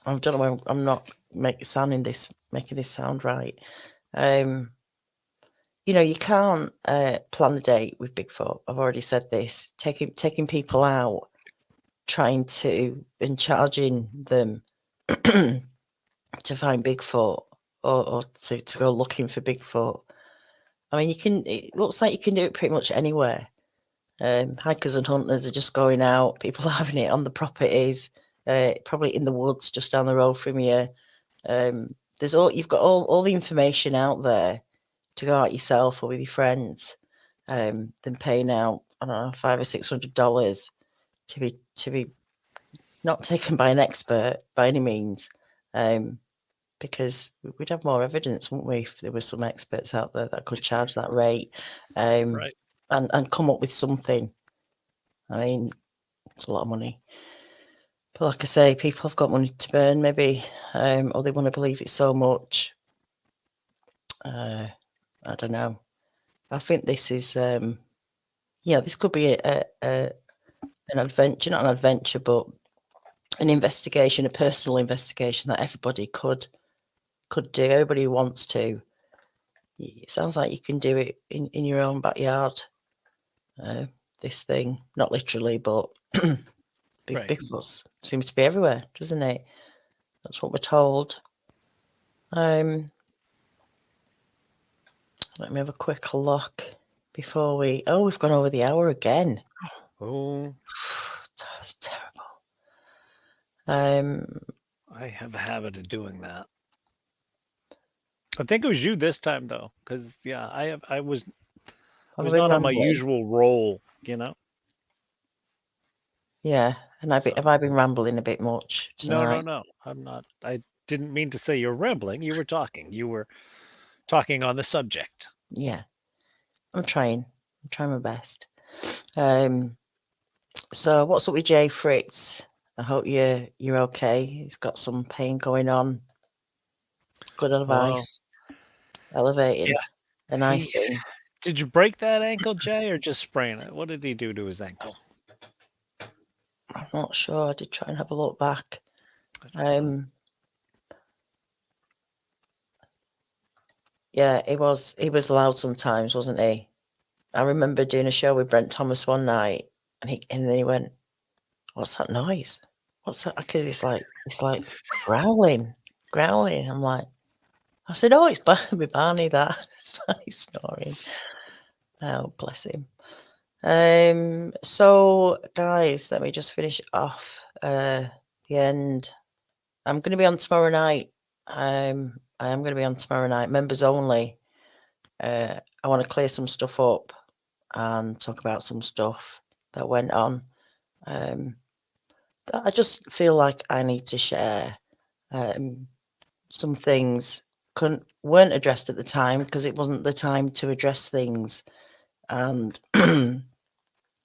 I don't know, I'm not making this sound right. You can't plan a date with Bigfoot. I've already said this. Taking people out, trying to and charging them to find Bigfoot or to go looking for Bigfoot. I mean, it looks like you can do it pretty much anywhere. Hikers and hunters are just going out. People are having it on the properties, probably in the woods just down the road from you. You've got all the information out there to go out yourself or with your friends, than paying out, I don't know, $500 or $600 to be not taken by an expert by any means, because we'd have more evidence, wouldn't we, if there were some experts out there that could charge that rate, Right. and come up with something. I mean, it's a lot of money. But like I say, people have got money to burn, maybe, or they want to believe it so much. I don't know. I think this is, this could be an adventure, not an adventure, but an investigation, a personal investigation that everybody could do. Everybody who wants to. It sounds like you can do it in your own backyard. This thing, not literally, but Right. Bigfoot seems to be everywhere, doesn't it? That's what we're told. Let me have a quick look before we've gone over the hour again. Oh, That's terrible. I have a habit of doing that. I think it was you this time though, because I was I've been not on my rambling. usual role, Yeah, and have I been rambling a bit much tonight? No. I'm not. I didn't mean to say you're rambling. You were talking. You were talking on the subject. Yeah, I'm trying my best. So what's up with Jay Fritz? I hope you're okay. He's got some pain going on. Good advice. Elevating and icing. Did you break that ankle, Jay, or just sprain it? What did he do to his ankle? I'm not sure. I did try and have a look back. Yeah, he was loud sometimes, wasn't he? I remember doing a show with Brent Thomas one night, and then he went, "What's that noise? What's that?" Okay, it's like growling. I'm like, I said, "Oh, it's Barney. That it's Barney snoring." Oh, bless him. So guys, let me just finish off the end. I'm going to be on tomorrow night. I am going to be on tomorrow night, members only. I want to clear some stuff up and talk about some stuff that went on. That I just feel like I need to share. Some things weren't addressed at the time because it wasn't the time to address things, and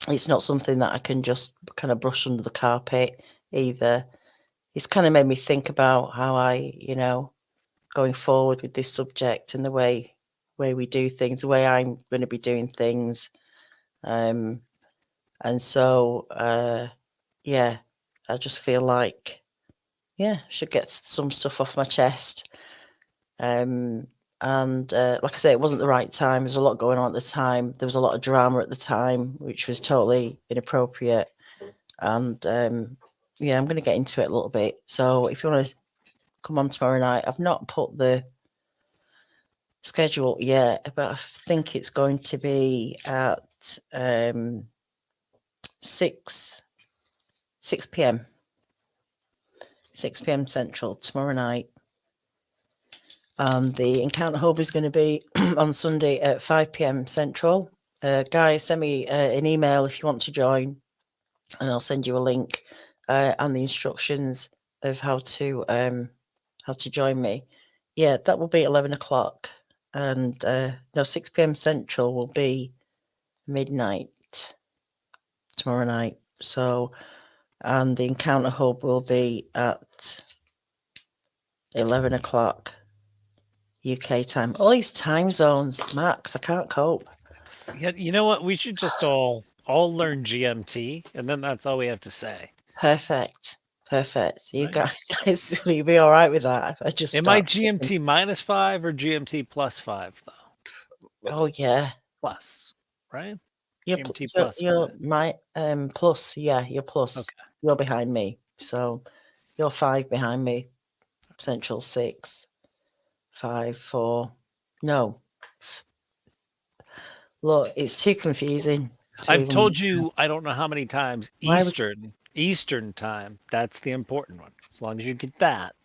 it's not something that I can just kind of brush under the carpet either. It's kind of made me think about how I, going forward with this subject and the way we do things, the way I'm going to be doing things. And so, I just feel like, should get some stuff off my chest. And like I say, it wasn't the right time. There's a lot going on at the time. There was a lot of drama at the time, which was totally inappropriate. And yeah, I'm going to get into it a little bit. So if you want to come on tomorrow night, I've not put the schedule yet, but I think it's going to be at 6 p.m. 6 p.m. Central tomorrow night. And the Encounter Hub is going to be on Sunday at 5 p.m. Central. Guys, send me an email if you want to join, and I'll send you a link and the instructions of how to join me. Yeah, that will be 11 o'clock, and 6 p.m. Central will be midnight tomorrow night. So, and the Encounter Hub will be at 11 o'clock UK time. All these time zones, Max, I can't cope. Yeah, you know what? We should just all learn GMT, and then that's all we have to say. Perfect. You Right? guys, will you be all right with that? I just Am I GMT -5 or GMT +5 though? Oh yeah. Plus, right? You're GMT you're +5. my plus, yeah, you're plus. Okay. You're behind me. So you're 5 behind me. Central 6. 5, 4. No. Look, it's too confusing to I've even told you I don't know how many times Why would Eastern time. That's the important one. As long as you get that.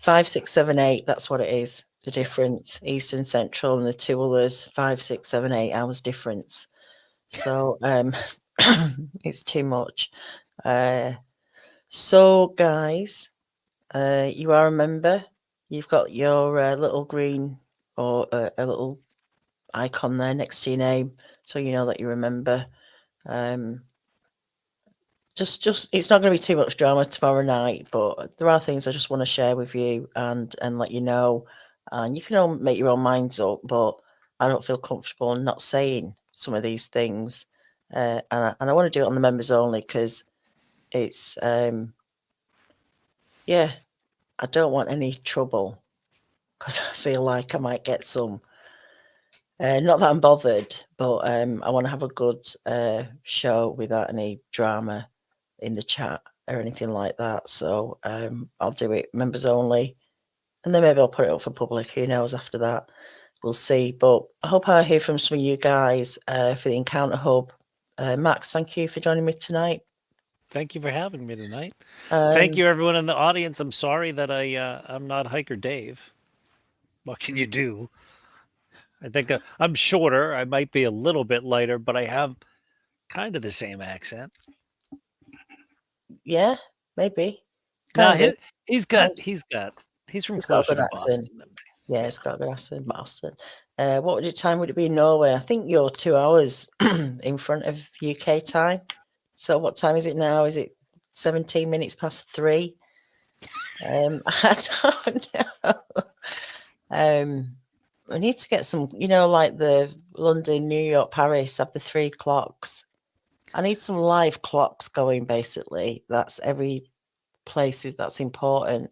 5, 6, 7, 8, that's what it is. The Yes. difference. Eastern, Central, and the two others, 5, 6, 7, 8 hours difference. So it's too much. So guys, you are a member. You've got your little green or a little icon there next to your name, so you know that you remember. Just it's not going to be too much drama tomorrow night, but there are things I just want to share with you and let you know, and you can all make your own minds up. But I don't feel comfortable in not saying some of these things, and I want to do it on the members only because it's yeah, I don't want any trouble because I feel like I might get some. Not that I'm bothered, but I want to have a good show without any drama in the chat or anything like that. So I'll do it members only, and then maybe I'll put it up for public. Who knows after that? We'll see. But I hope I hear from some of you guys for the Encounter Hub. Max, thank you for joining me tonight. Thank you for having me tonight. Thank you, everyone in the audience. I'm sorry that I'm not Hiker Dave. What can you do? I think I'm shorter. I might be a little bit lighter, but I have kind of the same accent. Yeah, maybe. Nah, Kind of. he's from closer to Boston than me. Yeah, it's got a good accent, Boston. What time would it be in Norway? I think you're 2 hours in front of UK time. So what time is it now? Is it 17 minutes past 3? I don't know. I need to get some, like the London, New York, Paris have the 3 clocks. I need some live clocks going, basically. That's every place that's important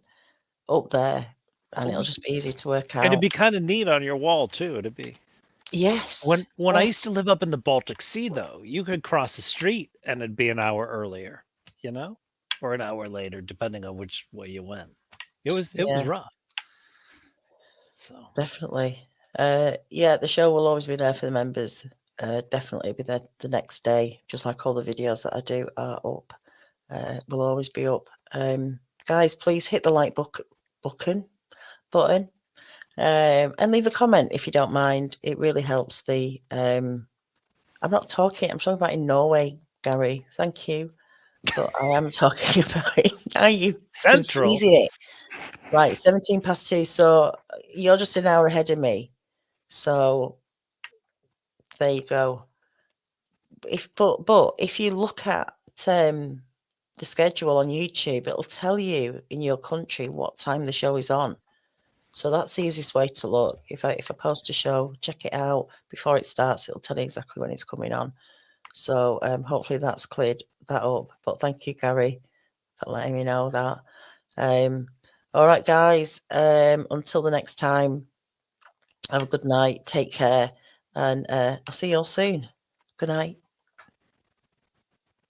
up there. And it'll just be easy to work out. And it'd be kind of neat on your wall too. It'd be. Yes. When I used to live up in the Baltic Sea, though, you could cross the street and it'd be an hour earlier, or an hour later, depending on which way you went. It was rough. So definitely. Yeah, the show will always be there for the members. Definitely be there the next day, just like all the videos that I do are up. Will always be up. Guys, please hit the like button, and leave a comment if you don't mind. It really helps the. I'm talking about in Norway, Gary. Thank you, but I am talking about it now. You confusing it. Right, 17 past 2. So you're just an hour ahead of me. So there you go. But if you look at the schedule on YouTube, it'll tell you in your country what time the show is on. So that's the easiest way to look. If I post a show, check it out before it starts. It'll tell you exactly when it's coming on. So hopefully that's cleared that up. But thank you, Gary, for letting me know that. All right, guys. Until the next time, have a good night. Take care. And I'll see you all soon. Good night.